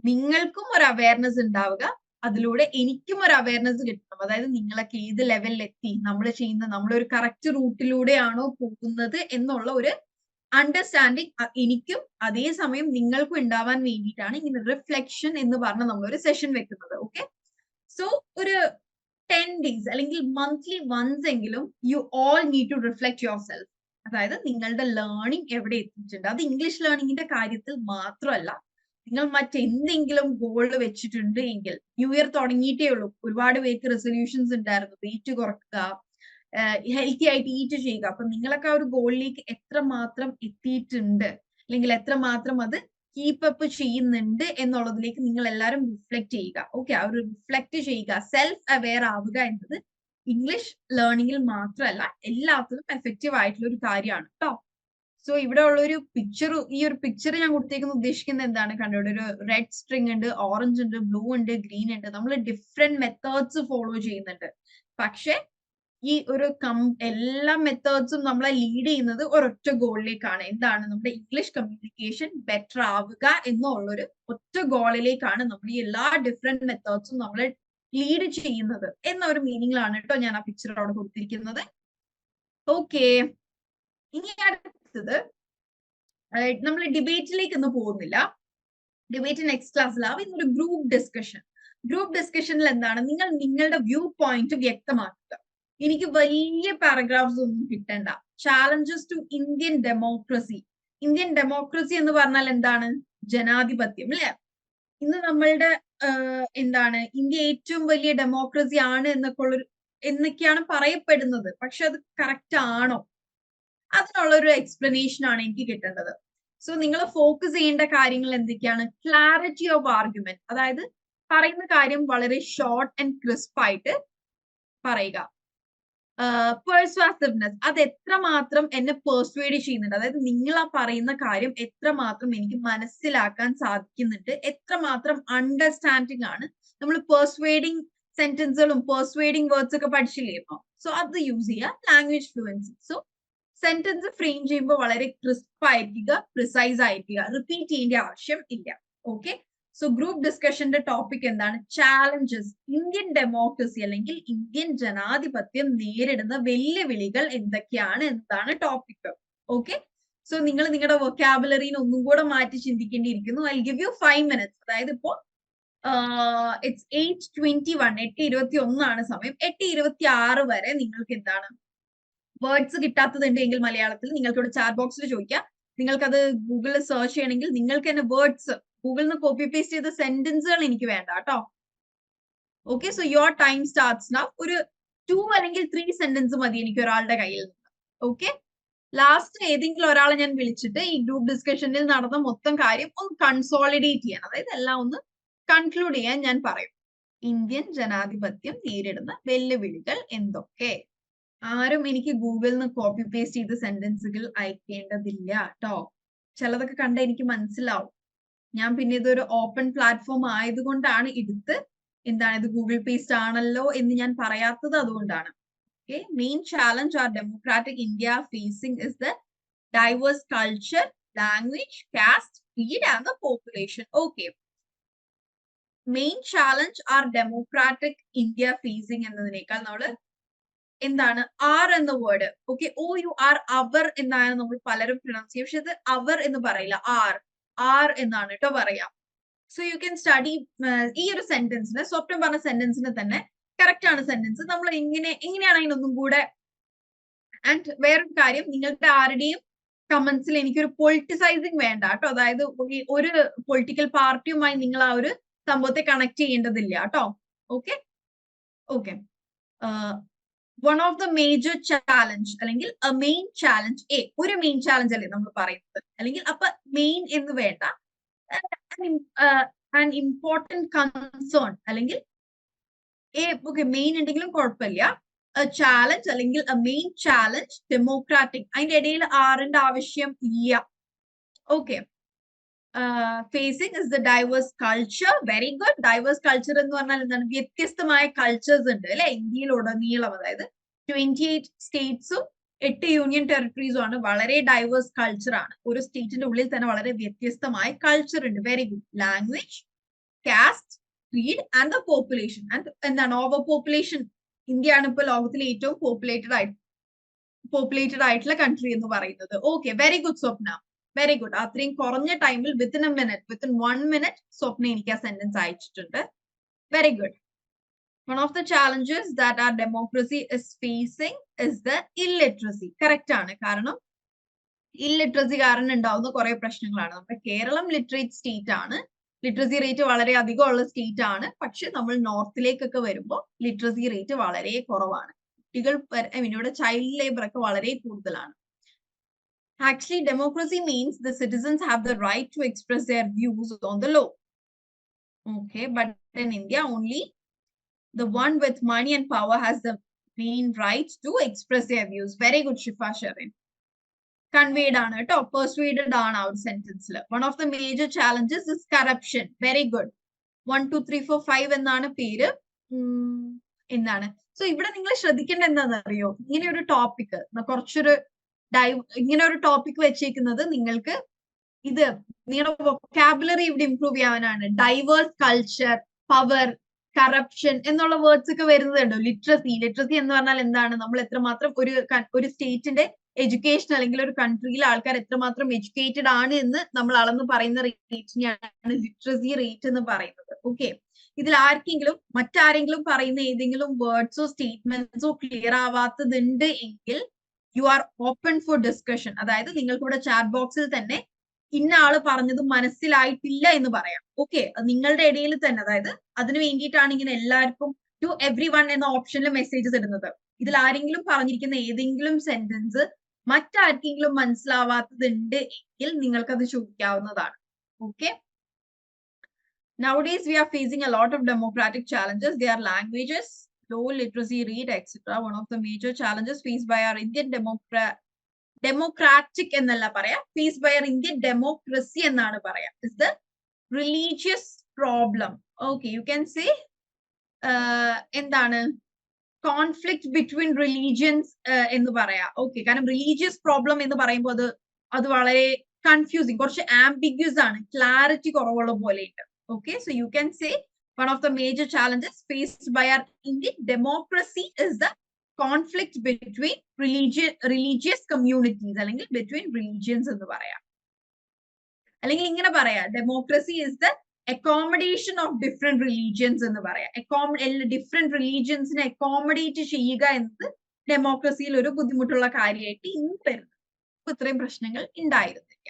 നിങ്ങൾക്കും ഒരു അവയർനെസ് ഉണ്ടാവുക, അതിലൂടെ എനിക്കും ഒരു അവയർനെസ് കിട്ടണം. അതായത് നിങ്ങളൊക്കെ ഏത് ലെവലിൽ എത്തി, നമ്മൾ ചെയ്യുന്ന നമ്മളൊരു കറക്റ്റ് റൂട്ടിലൂടെയാണോ പോകുന്നത് എന്നുള്ള ഒരു അണ്ടർസ്റ്റാൻഡിങ് എനിക്കും അതേസമയം നിങ്ങൾക്കും ഉണ്ടാവാൻ വേണ്ടിയിട്ടാണ് ഇങ്ങനെ റിഫ്ലക്ഷൻ എന്ന് പറഞ്ഞ നമ്മളൊരു സെഷൻ വെക്കുന്നത്. ഓക്കെ, സോ ഒരു 10 days അല്ലെങ്കിൽ മന്ത്ലി വൺസ് എങ്കിലും you all need to reflect yourself. അതായത് നിങ്ങളുടെ ലേണിംഗ് എവിടെ എത്തിയിട്ടുണ്ട്. അത് ഇംഗ്ലീഷ് ലേണിംഗിന്റെ കാര്യത്തിൽ മാത്രമല്ല, നിങ്ങൾ മറ്റെന്തെങ്കിലും ഗോൾ വെച്ചിട്ടുണ്ട് എങ്കിൽ, ന്യൂ ഇയർ തുടങ്ങിയിട്ടേ ഉള്ളൂ, ഒരുപാട് പേർക്ക് റെസൊല്യൂഷൻസ് ഉണ്ടായിരുന്നു, വെയിറ്റ് കുറക്കുക, ഹെൽത്തി ആയിട്ട് ഈറ്റ് ചെയ്യുക. അപ്പൊ നിങ്ങളൊക്കെ ആ ഒരു ഗോളിലേക്ക് എത്രമാത്രം എത്തിയിട്ടുണ്ട് അല്ലെങ്കിൽ എത്രമാത്രം അത് കീപ്പ് അപ്പ് ചെയ്യുന്നുണ്ട് എന്നുള്ളതിലേക്ക് നിങ്ങൾ എല്ലാവരും റിഫ്ലക്ട് ചെയ്യുക. ഓക്കെ, ആ ഒരു റിഫ്ലക്ട് ചെയ്യുക, സെൽഫ് അവെയർ ആവുക എന്നത് ഇംഗ്ലീഷ് ലേണിംഗിൽ മാത്രമല്ല എല്ലാത്തിലും എഫക്റ്റീവ് ആയിട്ടുള്ള ഒരു കാര്യമാണ് കേട്ടോ. സോ ഇവിടെ ഉള്ള ഒരു പിക്ചർ, ഈ ഒരു പിക്ചർ ഞാൻ കൊടുത്തേക്കുന്ന ഉദ്ദേശിക്കുന്നത് എന്താണ് കണ്ടോ, ഒരു റെഡ് സ്ട്രിങ് ഉണ്ട്, ഓറഞ്ച് ഉണ്ട്, ബ്ലൂ ഉണ്ട്, ഗ്രീൻ ഉണ്ട്. നമ്മൾ ഡിഫറെന്റ് മെത്തേഡ്സ് ഫോളോ ചെയ്യുന്നുണ്ട്. പക്ഷെ ഈ ഒരു എല്ലാ മെത്തേഡ്സും നമ്മളെ ലീഡ് ചെയ്യുന്നത് ഒരൊറ്റ ഗോളിലേക്കാണ്. എന്താണ്? നമ്മുടെ ഇംഗ്ലീഷ് കമ്മ്യൂണിക്കേഷൻ ബെറ്റർ ആവുക എന്നുള്ളൊരു ഒറ്റ ഗോളിലേക്കാണ് നമ്മൾ ഈ എല്ലാ ഡിഫറെന്റ് മെത്തേഡ്സും നമ്മളെ ലീഡ് ചെയ്യുന്നത് എന്ന ഒരു മീനിങ്ങിലാണ് കേട്ടോ ഞാൻ ആ പിക്ചർ അവിടെ കൊടുത്തിരിക്കുന്നത്. ഓക്കെ, ഇനി അടുത്തത് നമ്മൾ ഡിബേറ്റിലേക്ക് ഒന്നും പോകുന്നില്ല. ഡിബേറ്റ് നെക്സ്റ്റ് ക്ലാസ്സിലാവും. ഇന്നൊരു ഗ്രൂപ്പ് ഡിസ്കഷൻ. ഗ്രൂപ്പ് ഡിസ്കഷനിൽ എന്താണ്, നിങ്ങൾ നിങ്ങളുടെ വ്യൂ പോയിന്റ് വ്യക്തമാക്കുക. എനിക്ക് വലിയ പാരഗ്രാഫ്സ് ഒന്നും കിട്ടണ്ട. Challenges to Indian democracy. Indian democracy എന്ന് പറഞ്ഞാൽ എന്താണ്? ജനാധിപത്യം, അല്ലെ? ഇന്ന് നമ്മളുടെ എന്താണ്, ഇന്ത്യ ഏറ്റവും വലിയ ഡെമോക്രസി ആണ് എന്നൊക്കെയാണ് പറയപ്പെടുന്നത്. പക്ഷെ അത് കറക്റ്റ് ആണോ? അതിനുള്ള ഒരു എക്സ്പ്ലനേഷൻ ആണ് എനിക്ക് കിട്ടേണ്ടത്. സോ നിങ്ങൾ ഫോക്കസ് ചെയ്യേണ്ട കാര്യങ്ങൾ എന്തൊക്കെയാണ്? ക്ലാരിറ്റി ഓഫ് ആർഗ്യുമെന്റ്, അതായത് പറയുന്ന കാര്യം വളരെ ഷോർട്ട് ആൻഡ് ക്രിസ്പ് ആയിട്ട് പറയുക. പെർസ്വാസീവ്നെസ്, അത് എത്രമാത്രം എന്നെ പെർസ്വേഡ് ചെയ്യുന്നുണ്ട്, അതായത് നിങ്ങൾ ആ പറയുന്ന കാര്യം എത്രമാത്രം എനിക്ക് മനസ്സിലാക്കാൻ സാധിക്കുന്നുണ്ട്, എത്രമാത്രം അണ്ടർസ്റ്റാൻഡിങ് ആണ്. നമ്മൾ പെർസ്വേഡിങ് സെന്റൻസുകളും പെർസ്വേഡിങ് വേർഡ്സ് ഒക്കെ പഠിച്ചില്ലേമോ? സോ അത് യൂസ് ചെയ്യുക. Language fluency. So sentence frame ചെയ്യുമ്പോൾ വളരെ ക്രിസ്പ് ആയിരിക്കുക, പ്രിസൈസ് ആയിരിക്കുക, റിപ്പീറ്റ് ചെയ്യേണ്ട ആവശ്യം ഇല്ല. ഓക്കെ, സോ ഗ്രൂപ്പ് ഡിസ്കഷന്റെ ടോപ്പിക് എന്താണ്? ചാലഞ്ചസ്, ഇന്ത്യൻ ഡെമോക്രസി അല്ലെങ്കിൽ ഇന്ത്യൻ ജനാധിപത്യം നേരിടുന്ന വെല്ലുവിളികൾ എന്തൊക്കെയാണ് എന്നതാണ് ടോപ്പിക്. ഓക്കെ, സോ നിങ്ങൾ നിങ്ങളുടെ വൊക്കാബുലറിനെ ഒന്നും കൂടെ മാറ്റി ചിന്തിക്കേണ്ടിയിരിക്കുന്നു. I give you 5 minutes. അതായത് ഇപ്പോ ഇറ്റ്സ് 8:21, 8:21 സമയം. 8:26 വരെ നിങ്ങൾക്ക് എന്താണ് വേർഡ്സ് കിട്ടാത്തതുണ്ട് എങ്കിൽ മലയാളത്തിൽ നിങ്ങൾക്ക് ഇവിടെ ചാറ്റ് ബോക്സിൽ ചോദിക്കാം. നിങ്ങൾക്കത് ഗൂഗിളിൽ സെർച്ച് ചെയ്യണമെങ്കിൽ നിങ്ങൾക്ക് തന്നെ വേർഡ്സ് ഗൂഗിളിൽ നിന്ന് കോപ്പി പേസ്റ്റ് ചെയ്ത സെന്റൻസുകൾ എനിക്ക് വേണ്ട കേട്ടോ. Okay, so your time starts now. ഒരു 2 അല്ലെങ്കിൽ 3 സെന്റൻസ് മതി എനിക്ക് ഒരാളുടെ കയ്യിൽ നിന്ന്. ഓക്കെ, ലാസ്റ്റ് ഏതെങ്കിലും ഒരാളെ ഞാൻ വിളിച്ചിട്ട് ഈ ഗ്രൂപ്പ് ഡിസ്കഷനിൽ നടന്ന മൊത്തം കാര്യം ഒന്ന് കൺസോളിഡേറ്റ് ചെയ്യാൻ, അതായത് എല്ലാം ഒന്ന് കൺക്ലൂഡ് ചെയ്യാൻ ഞാൻ പറയും. ഇന്ത്യൻ ജനാധിപത്യം നേരിടുന്ന വെല്ലുവിളികൾ എന്തൊക്കെ? ആരും എനിക്ക് ഗൂഗിളിൽ നിന്ന് കോപ്പി പേസ്റ്റ് ചെയ്ത സെന്റൻസുകൾ അയക്കേണ്ടതില്ല കേട്ടോ. ചിലതൊക്കെ കണ്ട എനിക്ക് മനസ്സിലാവും. ഞാൻ പിന്നെ ഇതൊരു ഓപ്പൺ പ്ലാറ്റ്ഫോം ആയതുകൊണ്ടാണ് എടുത്ത് എന്താണ് ഇത് ഗൂഗിൾ പേസ്റ്റ് ആണല്ലോ എന്ന് ഞാൻ പറയാത്തത് അതുകൊണ്ടാണ്. Okay, main challenge our democratic India facing is the diverse culture, language, caste, creed and the population. Okay, main challenge our democratic India facing എന്നതിനേക്കാൾ നമ്മള് എന്താണ് ആർ എന്ന വേർഡ്, ഓക്കെ, OUR അവർ എന്നാണ് നമ്മൾ പലരും പ്രൊനൗൺസ് ചെയ്യുക. പക്ഷെ ഇത് അവർ എന്ന് പറയില്ല, ആർ. ആർ എന്നാണ് കേട്ടോ പറയാം. സോ യു ക്യാൻ സ്റ്റഡി ഈ ഒരു സെന്റൻസിന്, സ്വപ്നം പറഞ്ഞ സെന്റൻസിന് തന്നെ കറക്റ്റ് ആണ് സെന്റൻസ്. നമ്മൾ എങ്ങനെയാണ് അതിനൊന്നും കൂടെ. ആൻഡ് വേറൊരു കാര്യം, നിങ്ങളുടെ ആരുടെയും കമന്റ്സിൽ എനിക്കൊരു പൊളിറ്റിസൈസിങ് വേണ്ട കേട്ടോ. അതായത് ഒരു പൊളിറ്റിക്കൽ പാർട്ടിയുമായി നിങ്ങൾ ആ ഒരു സംഭവത്തെ കണക്ട് ചെയ്യേണ്ടതില്ല കേട്ടോ. Okay okay. One of the major challenge അല്ലെങ്കിൽ മെയിൻ ചാലഞ്ച്, ഒരു മെയിൻ ചാലഞ്ച് അല്ലേ നമ്മൾ പറയുന്നത്, അല്ലെങ്കിൽ അപ്പൊ മെയിൻ എന്ന് വേണ്ട, ആൻ ഇമ്പോർട്ടന്റ് കൺസേൺ അല്ലെങ്കിൽ മെയിൻ ഉണ്ടെങ്കിലും കുഴപ്പമില്ല. ചാലഞ്ച് അല്ലെങ്കിൽ മെയിൻ ചാലഞ്ച് ഡെമോക്രാറ്റിക്, അതിന്റെ ഇടയിൽ ആറിന്റെ ആവശ്യം ഇല്ല. Okay. Facing is the diverse culture. Very good. Diverse culture എന്ന് പറഞ്ഞാൽ എന്താണ്? വ്യത്യസ്തമായ കൾച്ചേഴ്സ് ഉണ്ട് അല്ലെ ഇന്ത്യയിലുടനീളം. അതായത് 28 സ്റ്റേറ്റ്സും 8 യൂണിയൻ ടെറിട്ടറീസും ആണ്. വളരെ ഡൈവേഴ്സ് കൾച്ചർ ആണ്. ഒരു സ്റ്റേറ്റിന്റെ ഉള്ളിൽ തന്നെ വളരെ വ്യത്യസ്തമായ കൾച്ചർ ഉണ്ട്. Very good. Language, caste, creed and the population. And എന്താണ് ഓവർ പോപ്പുലേഷൻ? ഇന്ത്യ ആണ് ഇപ്പോൾ ലോകത്തിലെ ഏറ്റവും പോപ്പുലേറ്റഡ് ആയിട്ടുള്ള കൺട്രി എന്ന് പറയുന്നത്. Okay, very good Swapna, very good. അത്രയും കുറഞ്ഞ ടൈമിൽ വിത്തിൻ 1 minute സ്വപ്ന എനിക്ക് ആ സെന്റൻസ് അയച്ചിട്ടുണ്ട്. Very good. One of the challenges that our democracy is facing is the illiteracy. Correct ആണ്. കാരണം ഇല്ലിറ്ററസി കാരണം ഉണ്ടാവുന്ന കുറെ പ്രശ്നങ്ങളാണ്. നമ്മുടെ കേരളം ലിറ്ററേറ്റ് സ്റ്റേറ്റ് ആണ്. ലിറ്ററസി റേറ്റ് വളരെ അധികം ഉള്ള സ്റ്റേറ്റ് ആണ്. പക്ഷെ നമ്മൾ നോർത്തിലേക്കൊക്കെ വരുമ്പോൾ ലിറ്ററസി റേറ്റ് വളരെ കുറവാണ്. കുട്ടികൾ ഇവിടെ ചൈൽഡ് ലേബർ ഒക്കെ വളരെ കൂടുതലാണ്. Actually, democracy means the citizens have the right to express their views on the law. Okay, but in India, only the one with money and power has the main right to express their views. Very good, Shifa Sharin. Conveyed ആണ് കേട്ടോ, persuaded ആണ് ആ ഒരു സെന്റൻസിൽ. One of the major challenges is corruption. Very good. 1 2 3 4 5 എന്നാണ് പേര്. എന്താണ്? So ഇവിടെ നിങ്ങൾ ശ്രദ്ധിക്കേണ്ട എന്താണെന്ന് അറിയോ? ഇങ്ങനെ ഒരു ടോപ്പിക് കുറച്ചൊരു ഇങ്ങനെ ഒരു ടോപ്പിക് വെച്ചേക്കുന്നത് നിങ്ങൾക്ക് ഇത് നിങ്ങളുടെ വൊക്കാബുലറി ഇവിടെ ഇംപ്രൂവ് ചെയ്യാനാണ്. ഡൈവേഴ്സ് കൾച്ചർ, പവർ, കറപ്ഷൻ എന്നുള്ള വേർഡ്സ് ഒക്കെ വരുന്നുണ്ടോ. ലിറ്ററസി എന്ന് പറഞ്ഞാൽ എന്താണ്? നമ്മൾ എത്രമാത്രം ഒരു സ്റ്റേറ്റിന്റെ എഡ്യൂക്കേഷൻ അല്ലെങ്കിൽ ഒരു കൺട്രിയിലെ ആൾക്കാർ എത്രമാത്രം എഡ്യൂക്കേറ്റഡ് ആണ് എന്ന് നമ്മൾ അളന്ന് പറയുന്ന റേറ്റിനെയാണ് ലിറ്ററസി റേറ്റ് എന്ന് പറയുന്നത്. ഓക്കെ. ഇതിൽ മറ്റാരെങ്കിലും പറയുന്ന ഏതെങ്കിലും വേർഡ്സോ സ്റ്റേറ്റ്മെന്റ്സോ ക്ലിയർ ആവാത്തതുണ്ട് എങ്കിൽ you are open for discussion. അതായത് നിങ്ങൾക്ക് ഇവിടെ ചാറ്റ് ബോക്സിൽ തന്നെ ഇന്ന ആള് പറഞ്ഞത് മനസ്സിലായിട്ടില്ല എന്ന് പറയാം. ഓക്കെ, നിങ്ങളുടെ ഇടയിൽ തന്നെ. അതായത് അതിന് വേണ്ടിയിട്ടാണ് ഇങ്ങനെ എല്ലാവർക്കും ടു എവ്രി വൺ എന്ന ഓപ്ഷനിൽ മെസ്സേജസ് ഇടുന്നത്. ഇതിൽ ആരെങ്കിലും പറഞ്ഞിരിക്കുന്ന ഏതെങ്കിലും സെന്റൻസ് മറ്റാർക്കെങ്കിലും മനസ്സിലാവാത്തതുണ്ട് എങ്കിൽ നിങ്ങൾക്കത് ചോദിക്കാവുന്നതാണ്. Okay. Nowadays we are facing a lot of democratic challenges. They are languages, low literacy rate, etc. One of the major challenges faced by our Indian democratic എന്നല്ല പറയാ, faced by our Indian democracy എന്നാണ് പറയാ, is the religious problem. Okay, you can say എന്താണ് conflict between religions എന്ന് പറയാ. Okay, കാരണം religious problem എന്ന് പറയുമ്പോൾ അത് വളരെ കൺഫ്യൂസിങ്, കുറച്ച് ആംബിഗ്യൂസ് ആണ്, ക്ലാരിറ്റി കുറവുള്ള പോലെയുണ്ട്. Okay, so you can say one of the major challenges faced by our Indian democracy is the conflict between religious communities, അല്ലെങ്കിൽ between religions എന്ന് പറയാം. അല്ലെങ്കിൽ ഇങ്ങനെ പറയാം, democracy is the accommodation of different religions എന്ന് പറയാം. ഡിഫറെന്റ് റിലീജിയൻസിനെ അക്കോമഡേറ്റ് ചെയ്യുക എന്നത് ഡെമോക്രസിയിൽ ഒരു ബുദ്ധിമുട്ടുള്ള കാര്യമായിട്ട് ഇന്ന് വരുന്നത്. ഇത്രയും പ്രശ്നങ്ങൾ ഉണ്ടായിരുന്നില്ല.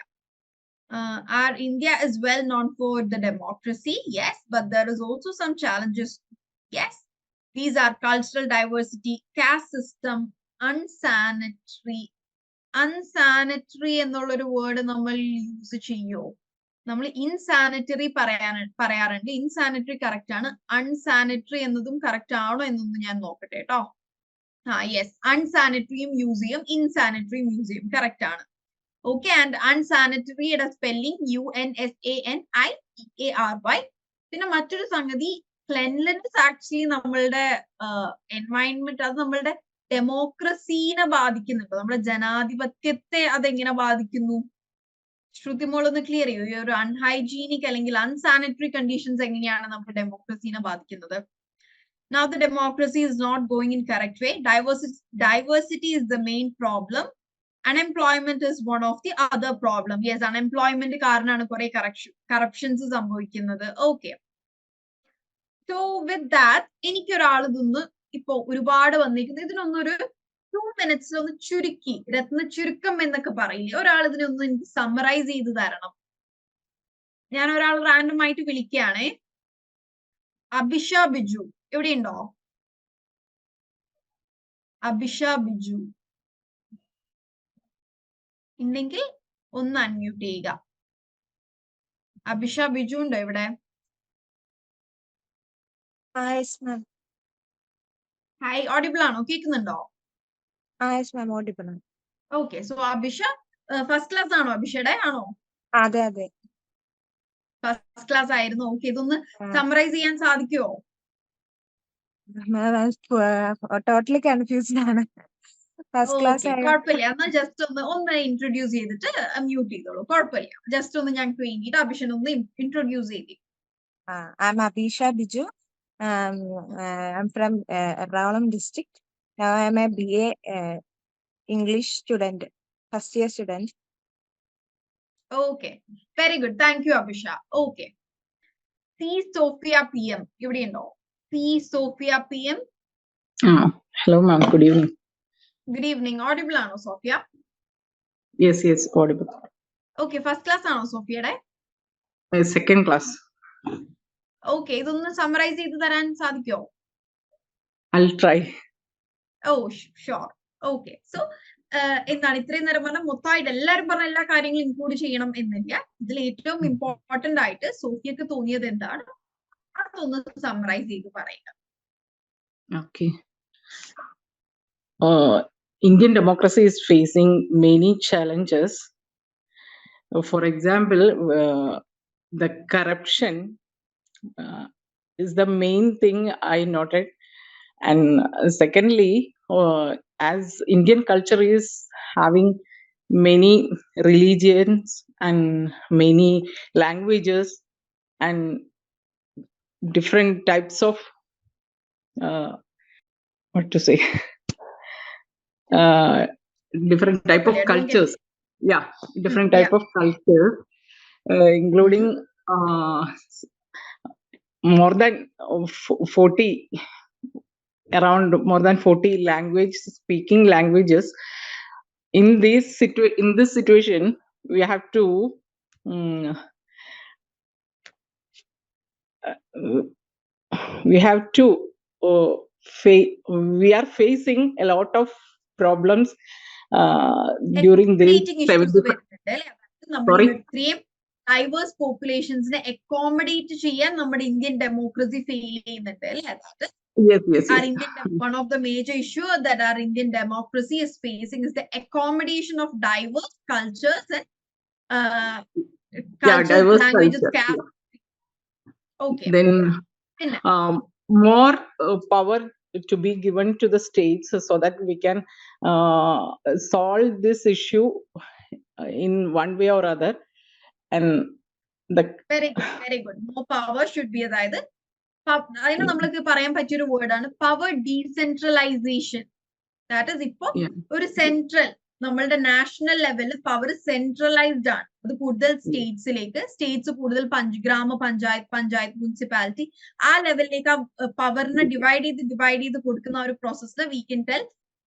Our India is well known for the democracy, yes, but there is also some challenges. Yes, these are cultural diversity, caste system, unsanitary എന്നുള്ളൊരു വേർഡ് നമ്മൾ യൂസ് ചെയ്യോ? നമ്മൾ ഇൻസാനിറ്ററി പറയാറുണ്ട്. ഇൻസാനിറ്ററി കറക്റ്റ് ആണ്. അൺസാനിറ്ററി എന്നതും കറക്റ്റ് ആണോ എന്നൊന്നും ഞാൻ നോക്കട്ടെ കേട്ടോ. യെസ്, അൺസാനിറ്ററിയും യൂസ് ചെയ്യും, ഇൻസാനിറ്ററിയും യൂസ് ചെയ്യും, കറക്റ്റ് ആണ്. Okay, and unsanitary യുടെ സ്പെല്ലിംഗ് UNSANITARY. പിന്നെ മറ്റൊരു സംഗതി, ക്ലെൻലിനെസ് ആക്ച്വലി നമ്മളുടെ എൻവയൺമെന്റ്, അത് നമ്മളുടെ ഡെമോക്രസീനെ ബാധിക്കുന്നുണ്ട്. നമ്മുടെ ജനാധിപത്യത്തെ അതെങ്ങനെ ബാധിക്കുന്നു? ശ്രുതിമോൾ ഒന്ന് ക്ലിയർ ചെയ്യൂ. ഈ ഒരു അൺഹൈജീനിക് അല്ലെങ്കിൽ അൺസാനിറ്ററി കണ്ടീഷൻസ് എങ്ങനെയാണ് നമ്മുടെ ഡെമോക്രസീനെ ബാധിക്കുന്നത്? Now the democracy is not going in correct way. Diversity is the main problem. Unemployment is one of the other problem. Yes, unemployment കാരണമാണ് കുറെ corruptions സംഭവിക്കുന്നത്. Okay. So with that, എനിക്കൊരാൾ ഇതൊന്ന് ഇപ്പൊ ഒരുപാട് വന്നിരിക്കുന്നത് ഇതിനൊന്നൊരു 2 minutes ഒന്ന് ചുരുക്കി രത്ന ചുരുക്കം എന്നൊക്കെ പറയില്ലേ, ഒരാൾ ഇതിനൊന്ന് എനിക്ക് സമ്മറൈസ് ചെയ്ത് തരണം. ഞാൻ ഒരാൾ റാൻഡം ആയിട്ട് വിളിക്കുകയാണേ. അഭിഷ ബിജു എവിടെയുണ്ടോ? അഭിഷ ബിജു ഉണ്ടെങ്കിൽ ഒന്ന് അൺമ്യൂട്ട് ചെയ്യുക. അഭിഷ ബിജു ഉണ്ടോ ഇവിടെ? ഹായ്, ഓഡിബിൾ ആണോ? കേൾക്കുന്നുണ്ടോ? Okay. So Abhisha first class ആണോ? അഭിഷയുടെ ആണോ? അതെ അതെ, ഫസ്റ്റ് ക്ലാസ് ആയിരുന്നു. ഓക്കെ, ഇതൊന്ന് സമ്മറൈസ് ചെയ്യാൻ സാധിക്കുമോ? ടോട്ടലി കൺഫ്യൂസ്ഡ് ആണ്. ഫസ്റ്റ് ക്ലാസ് കുഴപ്പമില്ല. എന്നാൽ ജസ്റ്റ് ഒന്ന് ഇൻട്രൊഡ്യൂസ് ചെയ്തിട്ട് മ്യൂട്ട് ചെയ്തോളൂ, കുഴപ്പമില്ല. ജസ്റ്റ് ഒന്ന് ഞങ്ങൾക്ക് വേണ്ടിയിട്ട് അഭിഷൻ ഒന്ന് ഇൻട്രൊഡ്യൂസ് ചെയ്തു. I'm Abhisha Biju. I'm from Ernakulam district. Now I'm a BA English student, first year student. Okay, very good. Thank you, Abhisha. Okay. C. Sophia PM. എവിടെയുണ്ടോ? C. Sophia PM. Hello, ma'am. Good evening. Good evening. Audible ആണോ Sophia? Yes, audible. Okay, first class ആണോ സോഫിയയുടെ? Second class. Okay, ഇതൊന്ന് summarise ചെയ്ത് തരാൻ സാധിക്കുമോ? I'll try. Oh, sure. Okay. So എന്താണ് ഇത്രയും നേരം പറഞ്ഞ മൊത്തമായിട്ട് എല്ലാവരും പറഞ്ഞ എല്ലാ കാര്യങ്ങളും ഇൻക്ലൂഡ് ചെയ്യണം എന്നില്ല. ഇതിൽ ഏറ്റവും ഇമ്പോർട്ടന്റ് ആയിട്ട് സോഫിയക്ക് തോന്നിയത് എന്താണ് അതൊന്ന് സമ്മറൈസ് ചെയ്ത് പറയുക. Okay. Indian democracy is facing many challenges. For example, the corruption is the main thing I noted. And secondly, as Indian culture is having many religions and many languages and different types of different type of cultures. Yeah, different type of cultures, including more than 40 speaking languages. In this situation, we have to we are facing a lot of problems during this. Diverse populations accommodate ചെയ്യാൻ നമ്മുടെ Indian democracy fail ചെയ്യുന്നുണ്ട് അല്ലേ? Yes. One of the major issues that our Indian democracy is facing is the accommodation of diverse cultures and diverse languages. Culture, Okay. Then more power to be given to the states so that we can solve this issue in one way or other. And very good. More power should be അതായത് അതിന് നമ്മൾക്ക് പറയാൻ പറ്റിയൊരു വേർഡാണ് power decentralisation. That is ഇപ്പൊ ഒരു central നമ്മളുടെ national ലെവലിൽ പവർ സെൻട്രലൈസ്ഡ് ആണ്. അത് കൂടുതൽ സ്റ്റേറ്റ്സ് കൂടുതൽ ഗ്രാമപഞ്ചായത്ത് മുനിസിപ്പാലിറ്റി ആ ലെവലിലേക്ക് ആ പവറിനെ ഡിവൈഡ് ചെയ്ത് കൊടുക്കുന്ന ഒരു പ്രോസസ്സിനെ we can tell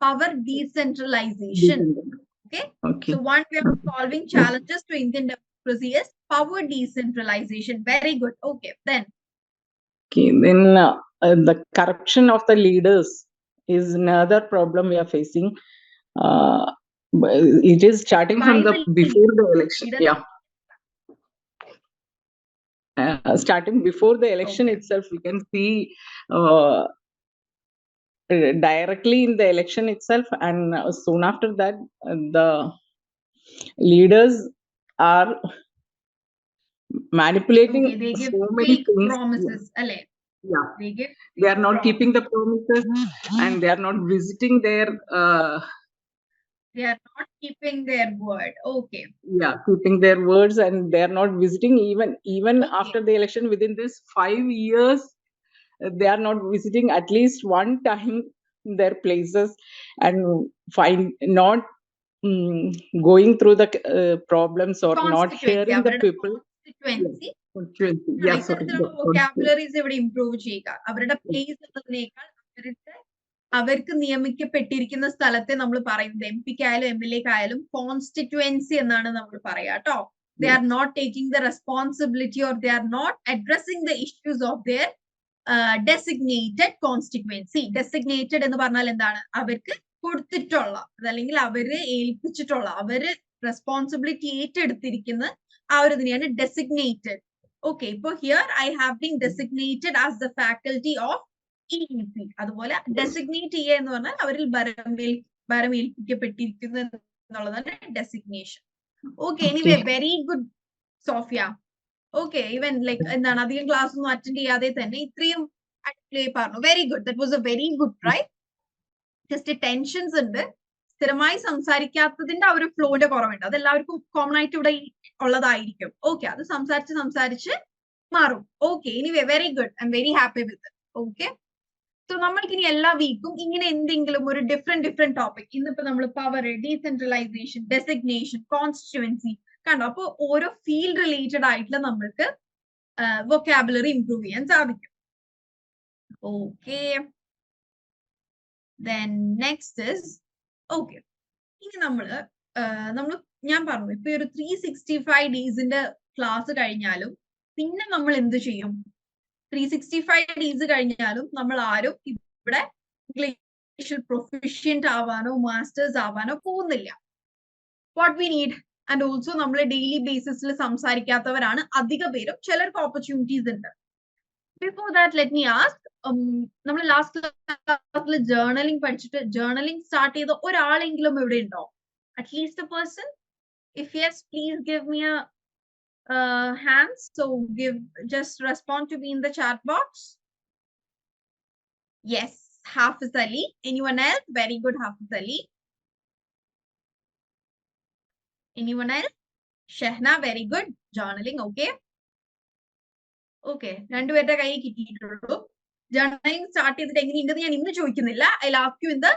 power decentralisation. Okay. So one way of solving challenges to Indian democracy is power decentralization. Very good. Okay, then the corruption of the leaders is another problem we are facing. It is starting from before the election. Starting before the election itself, we can see directly in the election itself, and soon after that, the leaders are manipulating they give so many things. Promises. They are not keeping the promises, and they are not visiting their they are not keeping their word. Okay. Keeping their words, and they are not visiting even after the election. Within this 5 years, they are not visiting at least one time their places, and not going through the problems or not Constituency, hearing the അവരുടെ people. constituency Yeah, sorry. ഇത്തരത്തിലുള്ള vocabularies ഇവിടെ improve ചെയ്യുക. അവരുടെ place എന്നതിനേക്കാൾ അവർക്ക് നിയമിക്കപ്പെട്ടിരിക്കുന്ന സ്ഥലത്തെ നമ്മൾ പറയുന്നത് MP-ക്കായാലും MLA-ക്കായാലും കോൺസ്റ്റിറ്റ്യുവൻസി എന്നാണ് നമ്മൾ പറയാ കേട്ടോ. They are not taking the responsibility or they are not addressing the issues of their designated constituency. Designated എന്ന് പറഞ്ഞാൽ എന്താണ്? അവർക്ക് കൊടുത്തിട്ടുള്ള അതല്ലെങ്കിൽ അവര് ഏൽപ്പിച്ചിട്ടുള്ള അവര് റെസ്പോൺസിബിലിറ്റി ഏറ്റെടുത്തിരിക്കുന്ന ആ ഒരു ഇതിനെയാണ് designated. Okay, ഇപ്പൊ here I have been designated as the faculty of EEP. അതുപോലെ ഡെസിഗ്നേറ്റ് ചെയ്യുക എന്ന് പറഞ്ഞാൽ അവരിൽ ഭരമേൽപ്പിക്കപ്പെട്ടിരിക്കുന്നു എന്നുള്ളതാണ് designation. Okay, anyway very good Sophia. Okay, even like എന്താണ് അധികം ക്ലാസ് ഒന്നും അറ്റൻഡ് ചെയ്യാതെ തന്നെ ഇത്രയും പറഞ്ഞു. Very good, that was a very good right. Just tensions ഉണ്ട്, സ്ഥിരമായി സംസാരിക്കാത്തതിന്റെ ആ ഒരു ഫ്ലോന്റെ കുറവുണ്ട്. അത് എല്ലാവർക്കും കോമൺ ആയിട്ട് ഇവിടെ ഉള്ളതായിരിക്കും. ഓക്കെ, അത് സംസാരിച്ച് മാറും. Okay, anyway very good, I am very happy with it. Okay, so നമ്മൾക്ക് ഇനി എല്ലാ വീക്കും ഇങ്ങനെ എന്തെങ്കിലും ഒരു ഡിഫറെന്റ് ടോപ്പിക്, ഇന്നിപ്പോ നമ്മൾ പവർ, ഡീസെൻട്രലൈസേഷൻ, ഡെസിഗ്നേഷൻ, കോൺസ്റ്റിറ്റ്യുവൻസി കണ്ടോ. അപ്പൊ ഓരോ ഫീൽഡ് റിലേറ്റഡ് ആയിട്ടുള്ള നമ്മൾക്ക് വൊക്കാബുലറി ഇംപ്രൂവ് ചെയ്യാൻ സാധിക്കും. Okay, then next is okay, ഇനി ഞാൻ പറഞ്ഞു ഇപ്പൊ ഒരു 365 ഡേയ്സിന്റെ ക്ലാസ് കഴിഞ്ഞാലും പിന്നെ നമ്മൾ എന്ത് ചെയ്യും? 365 ഡേയ്സ് കഴിഞ്ഞാലും നമ്മൾ ആരും ഇവിടെ ഇംഗ്ലീഷിൽ പ്രൊഫിഷ്യന്റ് ആവാനോ മാസ്റ്റേഴ്സ് ആവാനോ പോകുന്നില്ല. What we need, and also നമ്മൾ ഡെയിലി ബേസിസിൽ സംസാരിക്കാത്തവരാണ് അധിക പേരും. ചിലർക്ക് ഓപ്പർച്യൂണിറ്റീസ് ഉണ്ട്. Before that let me ask, നമ്മൾ ലാസ്റ്റ് ക്ലാസ്സിൽ ജേർണലിംഗ് പഠിച്ചിട്ട് ജേർണലിംഗ് സ്റ്റാർട്ട് ചെയ്ത ഒരാളെങ്കിലും ഇവിടെ ഉണ്ടോ? At least A person? If yes, please give me A hands. So just respond to me in the chat box. Yes, Hafiz Ali. Anyone else? Very good, Hafiz Ali. Anyone else? Shehna, very good. Journaling, okay. Okay, രണ്ടുപേരുടെ കൈ കിട്ടിയിട്ടുള്ളൂ. Journaling start ചെയ്തിട്ട് എങ്ങനെയുണ്ടെന്ന് ഞാൻ ഇന്ന് ചോദിക്കുന്നില്ല. I'll ask you in the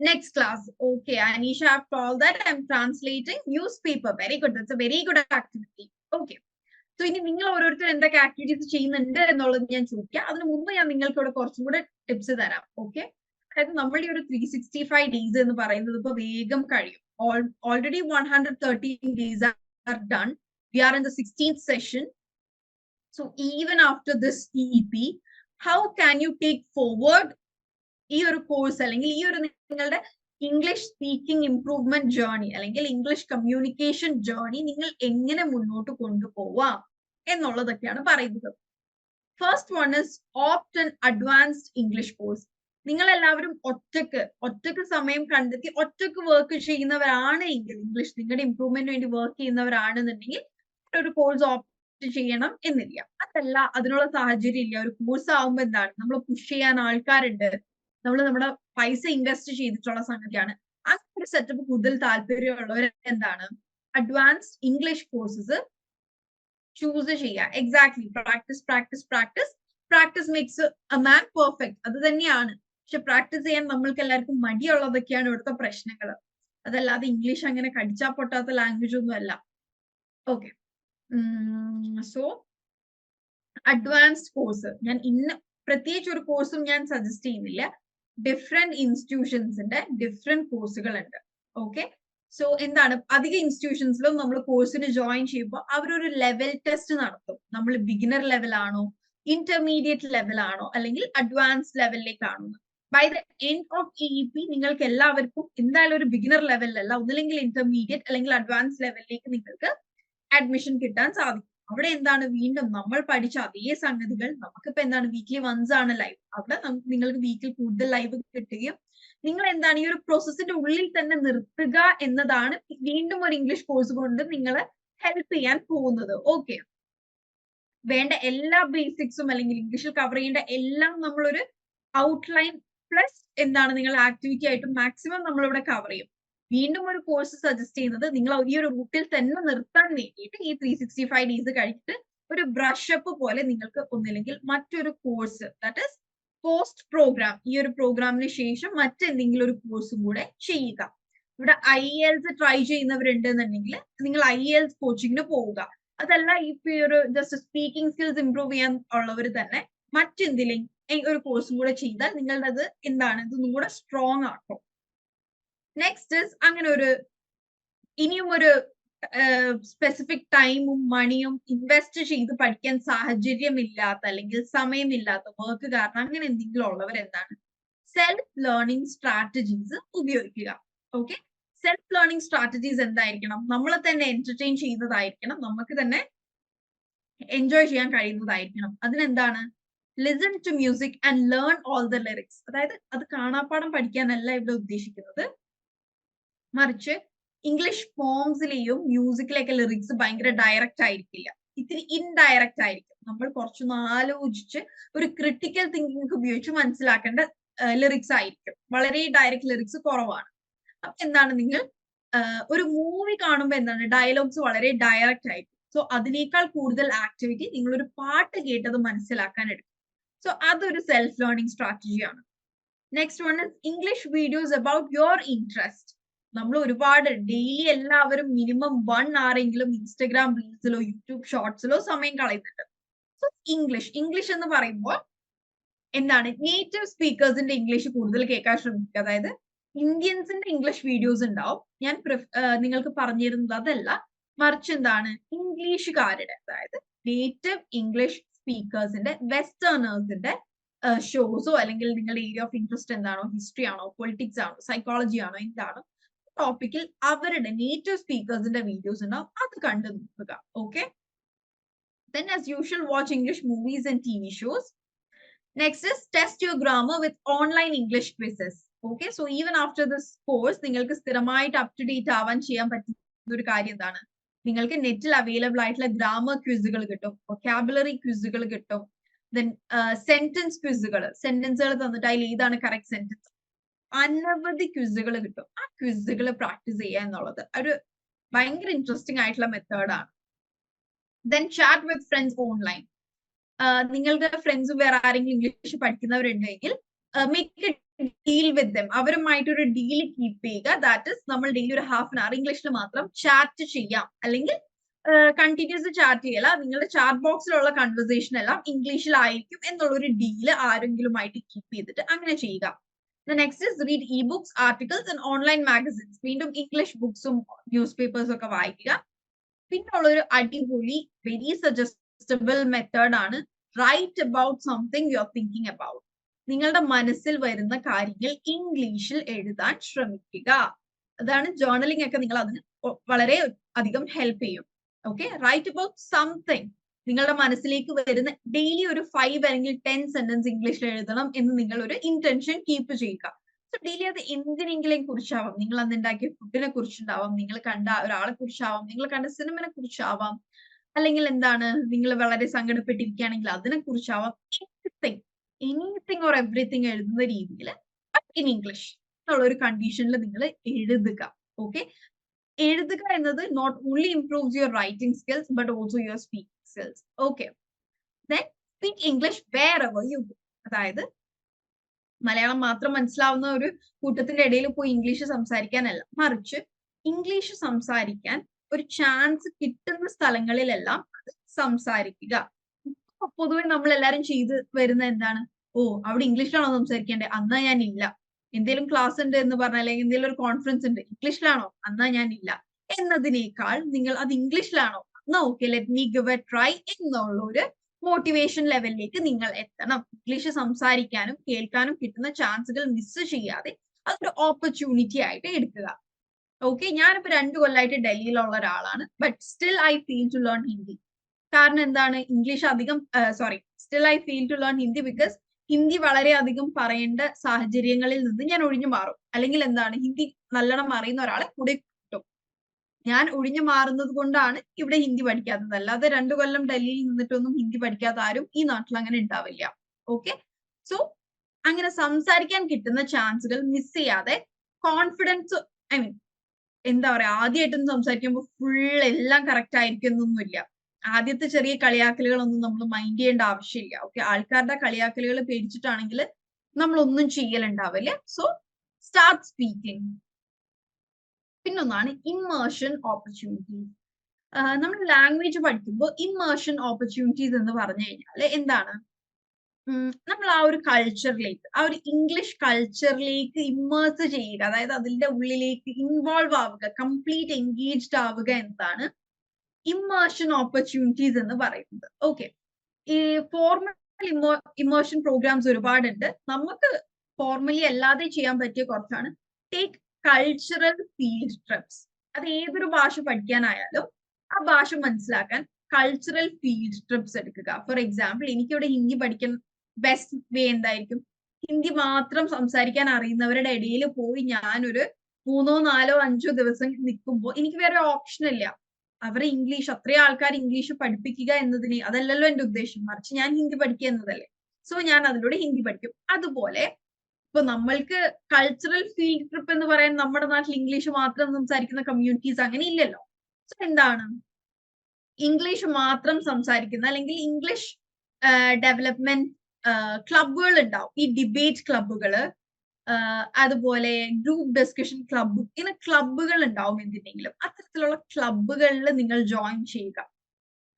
next class. Okay, Anisha, after all that, I'm translating newspaper. Very good. That's a very good activity. Okay. So, ഇനി നിങ്ങൾ ഓരോരുത്തർ എന്തൊക്കെ ആക്ടിവിറ്റീസ് ചെയ്യുന്നുണ്ട് എന്നുള്ളത് ഞാൻ ചോദിക്കാം. അതിന് മുമ്പ് ഞാൻ നിങ്ങൾക്ക് ഇവിടെ കുറച്ചും കൂടെ ടിപ്സ് തരാം. ഓക്കെ, അതായത് നമ്മുടെ ഒരു 365 ഡേയ്സ് എന്ന് പറയുന്നത് ഇപ്പൊ വേഗം കഴിയും. Already 113 days are done. We are in the 16th session. So, even after this EEP, how can you take forward ഈ ഒരു കോഴ്സ് അല്ലെങ്കിൽ ഈ ഒരു നിങ്ങളുടെ ഇംഗ്ലീഷ് സ്പീക്കിംഗ് ഇംപ്രൂവ്മെന്റ് ജേർണി അല്ലെങ്കിൽ ഇംഗ്ലീഷ് കമ്മ്യൂണിക്കേഷൻ ജേർണി നിങ്ങൾ എങ്ങനെ മുന്നോട്ട് കൊണ്ടുപോവാം എന്നുള്ളതൊക്കെയാണ് പറയുന്നത്. First one is opt an advanced English course. നിങ്ങൾ എല്ലാവരും ഒറ്റക്ക് സമയം കണ്ടെത്തി ഒറ്റക്ക് വർക്ക് ചെയ്യുന്നവരാണ് എങ്കിൽ, ഇംഗ്ലീഷ് നിങ്ങളുടെ ഇംപ്രൂവ്മെന്റിന് വേണ്ടി വർക്ക് ചെയ്യുന്നവരാണെന്നുണ്ടെങ്കിൽ ഒരു കോഴ്സ് ഓപ്റ്റ് ചെയ്യണം എന്നില്ല. അതല്ല, അതിനുള്ള സാഹചര്യം ഇല്ല, ഒരു കോഴ്സ് ആവുമ്പോൾ എന്താണ് നമ്മൾ പുഷ് ചെയ്യാൻ ആൾക്കാരുണ്ട്, നമ്മൾ നമ്മുടെ പൈസ ഇൻവെസ്റ്റ് ചെയ്തിട്ടുള്ള സംഗതിയാണ്, അങ്ങനെ ഒരു സെറ്റപ്പ് കൂടുതൽ താല്പര്യമുള്ളവർ എന്താണ് അഡ്വാൻസ്ഡ് ഇംഗ്ലീഷ് കോഴ്സസ് ചൂസ് ചെയ്യുക. Exactly, practice makes a man perfect. അത് തന്നെയാണ്. പക്ഷെ പ്രാക്ടീസ് ചെയ്യാൻ നമ്മൾക്ക് എല്ലാവർക്കും മടിയുള്ളതൊക്കെയാണ് ഇവിടുത്തെ പ്രശ്നങ്ങൾ. അതല്ലാതെ ഇംഗ്ലീഷ് അങ്ങനെ കടിച്ചാ പൊട്ടാത്ത ലാംഗ്വേജ് ഒന്നും അല്ല. ഓക്കെ, സോ അഡ്വാൻസ്ഡ് കോഴ്സ് ഞാൻ ഇന്ന് പ്രത്യേകിച്ച് ഒരു കോഴ്സും ഞാൻ സജസ്റ്റ് ചെയ്യുന്നില്ല. ഡിഫറെന്റ് ഇൻസ്റ്റിറ്റ്യൂഷൻസിന്റെ ഡിഫറെന്റ് കോഴ്സുകൾ ഉണ്ട്. ഓക്കെ, സോ എന്താണ് അധിക ഇൻസ്റ്റിറ്റ്യൂഷൻസിലും നമ്മൾ കോഴ്സിന് ജോയിൻ ചെയ്യുമ്പോൾ അവരൊരു ലെവൽ ടെസ്റ്റ് നടത്തും. നമ്മൾ ബിഗിനർ ലെവൽ ആണോ, ഇന്റർമീഡിയറ്റ് ലെവൽ ആണോ, അല്ലെങ്കിൽ അഡ്വാൻസ് ലെവലിലേക്കാണോ. By the end of EEP നിങ്ങൾക്ക് എല്ലാവർക്കും എന്തായാലും ഒരു ബിഗിനർ ലെവലിലല്ല, ഒന്നില്ലെങ്കിൽ ഇന്റർമീഡിയറ്റ് അല്ലെങ്കിൽ അഡ്വാൻസ് ലെവലിലേക്ക് നിങ്ങൾക്ക് അഡ്മിഷൻ കിട്ടാൻ സാധിക്കും. അവിടെ എന്താണ് വീണ്ടും നമ്മൾ പഠിച്ച അതേ സംഗതികൾ നമുക്കിപ്പോ എന്താണ് വീക്ക്ലി വൺസ് ആണ് ലൈവ്. അവിടെ നിങ്ങൾക്ക് വീക്കിൽ കൂടുതൽ ലൈവ് കിട്ടുകയും നിങ്ങൾ എന്താണ് ഈ ഒരു പ്രോസസ്സിന്റെ ഉള്ളിൽ തന്നെ നിർത്തുക എന്നതാണ് വീണ്ടും ഒരു ഇംഗ്ലീഷ് കോഴ്സ് കൊണ്ട് നിങ്ങളെ ഹെൽപ്പ് ചെയ്യാൻ പോകുന്നത്. ഓക്കെ, വേണ്ട എല്ലാ ബേസിക്സും അല്ലെങ്കിൽ ഇംഗ്ലീഷിൽ കവർ ചെയ്യേണ്ട എല്ലാം നമ്മളൊരു ഔട്ട്ലൈൻ പ്ലസ് എന്താണ് നിങ്ങൾ ആക്ടിവിറ്റി ആയിട്ട് മാക്സിമം നമ്മളിവിടെ കവർ ചെയ്യും. വീണ്ടും ഒരു കോഴ്സ് സജസ്റ്റ് ചെയ്യുന്നത് നിങ്ങൾ ഈ ഒരു റൂട്ടിൽ തന്നെ നിർത്താൻ വേണ്ടിയിട്ട് ഈ 365 ഡേയ്സ് കഴിഞ്ഞിട്ട് ഒരു ബ്രഷപ്പ് പോലെ നിങ്ങൾക്ക് ഒന്നില്ലെങ്കിൽ മറ്റൊരു course, that is post program, ഈ ഒരു പ്രോഗ്രാമിന് ശേഷം മറ്റെന്തെങ്കിലും ഒരു കോഴ്സും കൂടെ ചെയ്യുക. ഇവിടെ IELTS ട്രൈ ചെയ്യുന്നവരുണ്ടെന്നുണ്ടെങ്കിൽ നിങ്ങൾ IELTS കോച്ചിങ്ങിന് പോവുക. അതല്ല ഇപ്പൊ ഈ ഒരു ജസ്റ്റ് സ്പീക്കിംഗ് സ്കിൽസ് ഇംപ്രൂവ് ചെയ്യാൻ ഉള്ളവർ തന്നെ മറ്റെന്തെങ്കിലും ഒരു കോഴ്സും കൂടെ ചെയ്താൽ നിങ്ങളുടെ അത് എന്താണ് ഇതൊന്നും കൂടെ സ്ട്രോങ് ആക്കും. നെക്സ്റ്റ് അങ്ങനെ ഒരു ഇനിയും ഒരു സ്പെസിഫിക് ടൈമും മണിയും ഇൻവെസ്റ്റ് ചെയ്ത് പഠിക്കാൻ സാഹചര്യമില്ലാത്ത അല്ലെങ്കിൽ സമയമില്ലാത്ത വർക്ക് കാരണം അങ്ങനെ എന്തെങ്കിലും ഉള്ളവർ എന്താണ് സെൽഫ് ലേണിംഗ് സ്ട്രാറ്റജീസ് ഉപയോഗിക്കുക. ഓക്കെ, സെൽഫ് ലേണിംഗ് സ്ട്രാറ്റജീസ് എന്തായിരിക്കണം? നമ്മളെ തന്നെ എന്റർടൈൻ ചെയ്യുന്നതായിരിക്കണം, നമുക്ക് തന്നെ എൻജോയ് ചെയ്യാൻ കഴിയുന്നതായിരിക്കണം. അതിനെന്താണ് listen to music and learn all the lyrics. അതായത് അത് കാണാപ്പാഠം പഠിക്കാനല്ല ഇവിടെ ഉദ്ദേശിക്കുന്നത്, മറിച്ച് ഇംഗ്ലീഷ് പോംസിലെയും മ്യൂസിക്കിലെയൊക്കെ ലിറിക്സ് ഭയങ്കര ഡയറക്റ്റ് ആയിരിക്കില്ല, ഇത്തിരി ഇൻഡയറക്റ്റ് ആയിരിക്കും. നമ്മൾ കുറച്ചൊന്ന് ആലോചിച്ച് ഒരു ക്രിട്ടിക്കൽ തിങ്കിങ് ഉപയോഗിച്ച് മനസ്സിലാക്കേണ്ട ലിറിക്സ് ആയിരിക്കും. വളരെ ഡയറക്റ്റ് ലിറിക്സ് കുറവാണ്. അപ്പൊ എന്താണ് നിങ്ങൾ ഒരു മൂവി കാണുമ്പോൾ എന്താണ് ഡയലോഗ്സ് വളരെ ഡയറക്റ്റ് ആയിരിക്കും. സോ അതിനേക്കാൾ കൂടുതൽ ആക്ടിവിറ്റി നിങ്ങൾ ഒരു പാട്ട് കേട്ടത് മനസ്സിലാക്കാൻ എടുക്കും. സോ അതൊരു സെൽഫ് ലേണിംഗ് സ്ട്രാറ്റജിയാണ്. Next one is English videos about your interest. നമ്മൾ ഒരുപാട് ഡെയിലി എല്ലാവരും മിനിമം 1 hour എങ്കിലും ഇൻസ്റ്റഗ്രാം റീൽസിലോ യൂട്യൂബ് ഷോർട്സിലോ സമയം കളയുന്നുണ്ട്. സോ ഇംഗ്ലീഷ് എന്ന് പറയുമ്പോൾ എന്താണ് നേറ്റീവ് സ്പീക്കേഴ്സിന്റെ ഇംഗ്ലീഷ് കൂടുതൽ കേൾക്കാൻ ശ്രമിക്കുക. അതായത് ഇന്ത്യൻസിന്റെ ഇംഗ്ലീഷ് വീഡിയോസ് ഉണ്ടാവും. ഞാൻ നിങ്ങൾക്ക് പറഞ്ഞിരുന്നത് അതല്ല, മറിച്ച് എന്താണ് ഇംഗ്ലീഷുകാരുടെ, അതായത് നേറ്റീവ് ഇംഗ്ലീഷ് സ്പീക്കേഴ്സിന്റെ വെസ്റ്റേണേഴ്സിന്റെ ഷോസോ അല്ലെങ്കിൽ നിങ്ങളുടെ ഏരിയ ഓഫ് ഇൻട്രസ്റ്റ് എന്താണോ, ഹിസ്റ്ററി ആണോ, പൊളിറ്റിക്സ് ആണോ, സൈക്കോളജി ആണോ, എന്താണോ ടോപ്പിക്കിൽ അവരുടെ നേറ്റീവ് സ്പീക്കേഴ്സിന്റെ വീഡിയോസ് ഉണ്ടാവും, അത് കണ്ടു നോക്കുക. Okay, then as usual watch English movies and TV shows. Next is test your grammar with online English quizzes. Okay, so even after this course നിങ്ങൾക്ക് സ്ഥിരമായിട്ട് അപ് ടു ഡേറ്റ് ആവാൻ ചെയ്യാൻ പറ്റുന്ന ഒരു കാര്യം എന്താണ്, നിങ്ങൾക്ക് നെറ്റിൽ അവൈലബിൾ ആയിട്ടുള്ള ഗ്രാമർ ക്വിസുകൾ കിട്ടും, വൊക്കാബുലറി ക്വിസുകൾ കിട്ടും, ദെൻ സെന്റൻസ് ക്വിസുകൾ, സെന്റൻസുകൾ തന്നിട്ട് അതിൽ ഏതാണ് കറക്റ്റ് സെന്റൻസ്, അനവധി ക്വിസുകൾ കിട്ടും. ആ ക്വിസുകൾ പ്രാക്ടീസ് ചെയ്യുക എന്നുള്ളത് ഒരു ഭയങ്കര ഇൻട്രസ്റ്റിംഗ് ആയിട്ടുള്ള മെത്തേഡാണ്. Then chat with friends online. നിങ്ങളുടെ ഫ്രണ്ട്സ് വേറെ ആരെങ്കിലും ഇംഗ്ലീഷ് പഠിക്കുന്നവരുണ്ടെങ്കിൽ make a deal with them, അവരുമായിട്ടൊരു ഡീൽ കീപ്പ് ചെയ്യുക. ദാറ്റ് ഇസ് നമ്മൾ ഡെയിലി ഒരു ഹാഫ് ആൻ അവർ ഇംഗ്ലീഷിൽ മാത്രം ചാറ്റ് ചെയ്യാം, അല്ലെങ്കിൽ കണ്ടിന്യൂസ് ചാറ്റ് ചെയ്യല, നിങ്ങളുടെ ചാറ്റ് ബോക്സിലുള്ള കൺവെർസേഷൻ എല്ലാം ഇംഗ്ലീഷിലായിരിക്കും എന്നുള്ളൊരു ഡീല് ആരെങ്കിലുമായിട്ട് കീപ്പ് ചെയ്തിട്ട് അങ്ങനെ ചെയ്യുക. Next is read e books, articles and online magazines. വീണ്ടും ഇംഗ്ലീഷ് ബുക്സും ന്യൂസ് പേപ്പേഴ്സും ഒക്കെ വായിക്കുക. പിന്നെ ഉള്ളൊരു അടിപൊളി വെരി സജസ്റ്റബിൾ മെത്തേഡ് ആണ് write about something you are thinking about. നിങ്ങളുടെ മനസ്സിൽ വരുന്ന കാര്യങ്ങൾ ഇംഗ്ലീഷിൽ എഴുതാൻ ശ്രമിക്കുക. അതാണ് ജേർണലിംഗ് ഒക്കെ നിങ്ങൾ അതിന് വളരെ അധികം ഹെൽപ്പ് ചെയ്യും. Okay, write about something. നിങ്ങളുടെ മനസ്സിലേക്ക് വരുന്ന ഡെയിലി ഒരു 5 അല്ലെങ്കിൽ 10 സെന്റൻസ് ഇംഗ്ലീഷിൽ എഴുതണം എന്ന് നിങ്ങൾ ഒരു ഇന്റൻഷൻ കീപ്പ് ചെയ്യുക. സോ ഡെയിലി അത് എന്തിനെങ്കിലും കുറിച്ചാവാം, നിങ്ങൾ അന്ന് ഉണ്ടാക്കിയ ഫുഡിനെ കുറിച്ചുണ്ടാവാം, നിങ്ങൾ കണ്ട ഒരാളെ കുറിച്ചാവാം, നിങ്ങൾ കണ്ട സിനിമനെ കുറിച്ചാവാം, അല്ലെങ്കിൽ എന്താണ് നിങ്ങൾ വളരെ സങ്കടപ്പെട്ടിരിക്കുകയാണെങ്കിൽ അതിനെ കുറിച്ചാവാം. എനിത്തിങ് ഓർ എവറിത്തിങ് എഴുതുന്ന രീതിയിൽ ഇൻ ഇംഗ്ലീഷ് എന്നുള്ള ഒരു കണ്ടീഷനിൽ നിങ്ങൾ എഴുതുക. ഓക്കെ, എഴുതുക എന്നത് not only improves your writing skills but also your speaking skills. Okay, then speak English wherever you go. അതായത് മലയാളം മാത്രം മനസ്സിലാവുന്ന ഒരു കൂട്ടത്തിന്റെ ഇടയിൽ പോയി ഇംഗ്ലീഷ് സംസാരിക്കാനല്ല, മറിച്ച് ഇംഗ്ലീഷ് സംസാരിക്കാൻ ഒരു ചാൻസ് കിട്ടുന്ന സ്ഥലങ്ങളിലെല്ലാം അത് സംസാരിക്കുക. പൊതുവെ നമ്മൾ എല്ലാരും ചെയ്ത് വരുന്ന എന്താണ്, ഓ അവിടെ ഇംഗ്ലീഷിലാണോ സംസാരിക്കേണ്ടത്, അന്നാ ഞാൻ ഇല്ല. എന്തെങ്കിലും ക്ലാസ് ഉണ്ട് എന്ന് പറഞ്ഞാൽ, അല്ലെങ്കിൽ എന്തെങ്കിലും ഒരു കോൺഫറൻസ് ഉണ്ട്, ഇംഗ്ലീഷിലാണോ, അന്നാ ഞാൻ ഇല്ല എന്നതിനേക്കാൾ നിങ്ങൾ അത് ഇംഗ്ലീഷിലാണോ, എന്നാ okay let me give A try എന്നുള്ള ഒരു മോട്ടിവേഷൻ ലെവലിലേക്ക് നിങ്ങൾ എത്തണം. ഇംഗ്ലീഷ് സംസാരിക്കാനും കേൾക്കാനും കിട്ടുന്ന ചാൻസുകൾ മിസ് ചെയ്യാതെ അതൊരു ഓപ്പർച്യൂണിറ്റി ആയിട്ട് എടുക്കുക. ഓക്കെ, ഞാനിപ്പോ 2 കൊല്ലമായിട്ട് ഡൽഹിയിലുള്ള ഒരാളാണ്, but still I feel to learn Hindi. കാരണം എന്താണ്, ഇംഗ്ലീഷ് അധികം still I feel to learn Hindi because Hindi വളരെ അധികം പറയേണ്ട സാഹചര്യങ്ങളിൽ നിന്ന് ഞാൻ ഒഴിഞ്ഞു മാറും. അല്ലെങ്കിൽ എന്താണ്, ഹിന്ദി നല്ലോണം അറിയുന്ന ഒരാളെ കൂടെ കിട്ടും. ഞാൻ ഒഴിഞ്ഞു മാറുന്നത് കൊണ്ടാണ് ഇവിടെ ഹിന്ദി പഠിക്കാത്തത്. അല്ലാതെ 2 കൊല്ലം ഡൽഹിയിൽ നിന്നിട്ടൊന്നും ഹിന്ദി പഠിക്കാത്ത ആരും ഈ നാട്ടിൽ അങ്ങനെ ഉണ്ടാവില്ല. ഓക്കെ, സോ അങ്ങനെ സംസാരിക്കാൻ കിട്ടുന്ന ചാൻസുകൾ മിസ് ചെയ്യാതെ കോൺഫിഡൻസ്, ഐ മീൻ എന്താ പറയാ, ആദ്യമായിട്ടൊന്നും സംസാരിക്കുമ്പോൾ ഫുൾ എല്ലാം കറക്റ്റ് ആയിരിക്കും എന്നൊന്നുമില്ല. ആദ്യത്തെ ചെറിയ കളിയാക്കലുകളൊന്നും നമ്മൾ മൈൻഡ് ചെയ്യേണ്ട ആവശ്യമില്ല. ഓക്കെ, ആൾക്കാരുടെ കളിയാക്കലുകൾ പേടിച്ചിട്ടാണെങ്കിൽ നമ്മളൊന്നും ചെയ്യലുണ്ടാവില്ല. So start speaking. പിന്നൊന്നാണ് ഇമ്മേർഷൻ ഓപ്പർച്യൂണിറ്റീസ്. നമ്മൾ ലാംഗ്വേജ് പഠിക്കുമ്പോൾ ഇമ്മേർഷൻ ഓപ്പർച്യൂണിറ്റീസ് എന്ന് പറഞ്ഞു കഴിഞ്ഞാൽ എന്താണ്? നമ്മൾ ആ ഒരു കൾച്ചറിലേക്ക്, ആ ഒരു ഇംഗ്ലീഷ് കൾച്ചറിലേക്ക് ഇമ്മേഴ്സ് ചെയ്യുക, അതായത് അതിന്റെ ഉള്ളിലേക്ക് ഇൻവോൾവ് ആവുക, കംപ്ലീറ്റ് എൻഗേജ്ഡ് ആവുക എന്നതാണ് ഇമ്മേർഷൻ ഓപ്പർച്യൂണിറ്റീസ് എന്ന് പറയുന്നത്. ഓക്കെ, ഈ ഫോർമൽ ഇമ്മേർഷൻ പ്രോഗ്രാംസ് ഒരുപാടുണ്ട്. നമുക്ക് ഫോർമലി അല്ലാതെ ചെയ്യാൻ പറ്റിയ കുറച്ചാണ്. Take cultural field TRIPS. അത് ഏതൊരു ഭാഷ പഠിക്കാനായാലും ആ ഭാഷ മനസ്സിലാക്കാൻ കൾച്ചറൽ ഫീൽഡ് ട്രിപ്സ് എടുക്കുക. ഫോർ എക്സാമ്പിൾ, എനിക്കിവിടെ ഹിന്ദി പഠിക്കാൻ ബെസ്റ്റ് വേ എന്തായിരിക്കും? ഹിന്ദി മാത്രം സംസാരിക്കാൻ അറിയുന്നവരുടെ ഇടയിൽ പോയി ഞാനൊരു 3, 4, 5 ദിവസം നിൽക്കുമ്പോൾ എനിക്ക് വേറെ ഓപ്ഷൻ ഇല്ല. അവരെ ഇംഗ്ലീഷ്, അത്രയും ആൾക്കാർ ഇംഗ്ലീഷ് പഠിപ്പിക്കുക എന്നതിന് അതല്ലല്ലോ എന്റെ ഉദ്ദേശം, മറിച്ച് ഞാൻ ഹിന്ദി പഠിക്കുക എന്നതല്ലേ. സോ ഞാൻ അതിലൂടെ ഹിന്ദി പഠിക്കും. അതുപോലെ ഇപ്പൊ നമ്മൾക്ക് കൾച്ചറൽ ഫീൽഡ് ട്രിപ്പ് എന്ന് പറയാൻ നമ്മുടെ നാട്ടിൽ ഇംഗ്ലീഷ് മാത്രം സംസാരിക്കുന്ന കമ്മ്യൂണിറ്റീസ് അങ്ങനെ ഇല്ലല്ലോ. സോ എന്താണ്, ഇംഗ്ലീഷ് മാത്രം സംസാരിക്കുന്ന അല്ലെങ്കിൽ ഇംഗ്ലീഷ് ഡെവലപ്മെന്റ് ക്ലബുകൾ ഉണ്ടാവും. ഈ ഡിബേറ്റ് ക്ലബുകള്, അതുപോലെ ഗ്രൂപ്പ് ഡിസ്കഷൻ ക്ലബ്, ഇങ്ങനെ ക്ലബുകൾ ഉണ്ടാവും എന്തിനെങ്കിലും. അത്തരത്തിലുള്ള ക്ലബുകളിൽ നിങ്ങൾ ജോയിൻ ചെയ്യുക.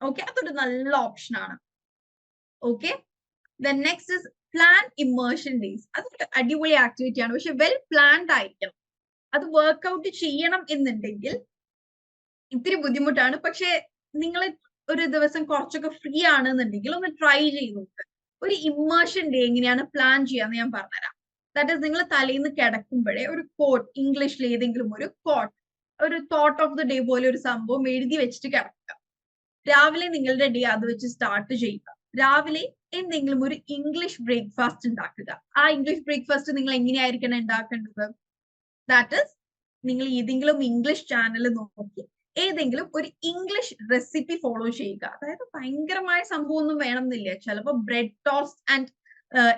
ഓക്കെ, അതൊരു നല്ല ഓപ്ഷൻ ആണ്. Okay, then next is plan immersion days. അതൊരു അടിപൊളി ആക്ടിവിറ്റി ആണ്, പക്ഷെ വെൽ പ്ലാൻഡ് ആയിരിക്കണം. അത് വർക്ക്ഔട്ട് ചെയ്യണം എന്നുണ്ടെങ്കിൽ ഇത്തിരി ബുദ്ധിമുട്ടാണ്. പക്ഷെ നിങ്ങൾ ഒരു ദിവസം കുറച്ചൊക്കെ ഫ്രീ ആണെന്നുണ്ടെങ്കിൽ ഒന്ന് ട്രൈ ചെയ്ത് നോക്ക്. ഒരു ഇമ്മേർഷൻ ഡേ എങ്ങനെയാണ് പ്ലാൻ ചെയ്യാന്ന് ഞാൻ പറഞ്ഞുതരാം. ദാറ്റ് ഈസ്, നിങ്ങൾ തലേന്ന് കിടക്കുമ്പോഴേ ഒരു കോട്ട്, ഇംഗ്ലീഷിൽ ഏതെങ്കിലും ഒരു കോട്ട്, ഒരു തോട്ട് ഓഫ് ദ ഡേ പോലെ ഒരു സംഭവം എഴുതി വെച്ചിട്ട് കിടക്കുക. രാവിലെ നിങ്ങളുടെ ഡേ അത് വെച്ച് സ്റ്റാർട്ട് ചെയ്യുക. രാവിലെ എന്തെങ്കിലും ഒരു ഇംഗ്ലീഷ് ബ്രേക്ക്ഫാസ്റ്റ് ഉണ്ടാക്കുക. ആ ഇംഗ്ലീഷ് ബ്രേക്ക്ഫാസ്റ്റ് നിങ്ങൾ എങ്ങനെയായിരിക്കണം ഉണ്ടാക്കേണ്ടത്? ദാറ്റ് ഈസ്, നിങ്ങൾ ഏതെങ്കിലും ഇംഗ്ലീഷ് ചാനൽ നോക്കി ഏതെങ്കിലും ഒരു ഇംഗ്ലീഷ് റെസിപ്പി ഫോളോ ചെയ്യുക. അതായത് ഭയങ്കരമായ സംഭവം ഒന്നും വേണമെന്നില്ല. ചിലപ്പോൾ ബ്രെഡ് ടോസ്റ്റ് ആൻഡ്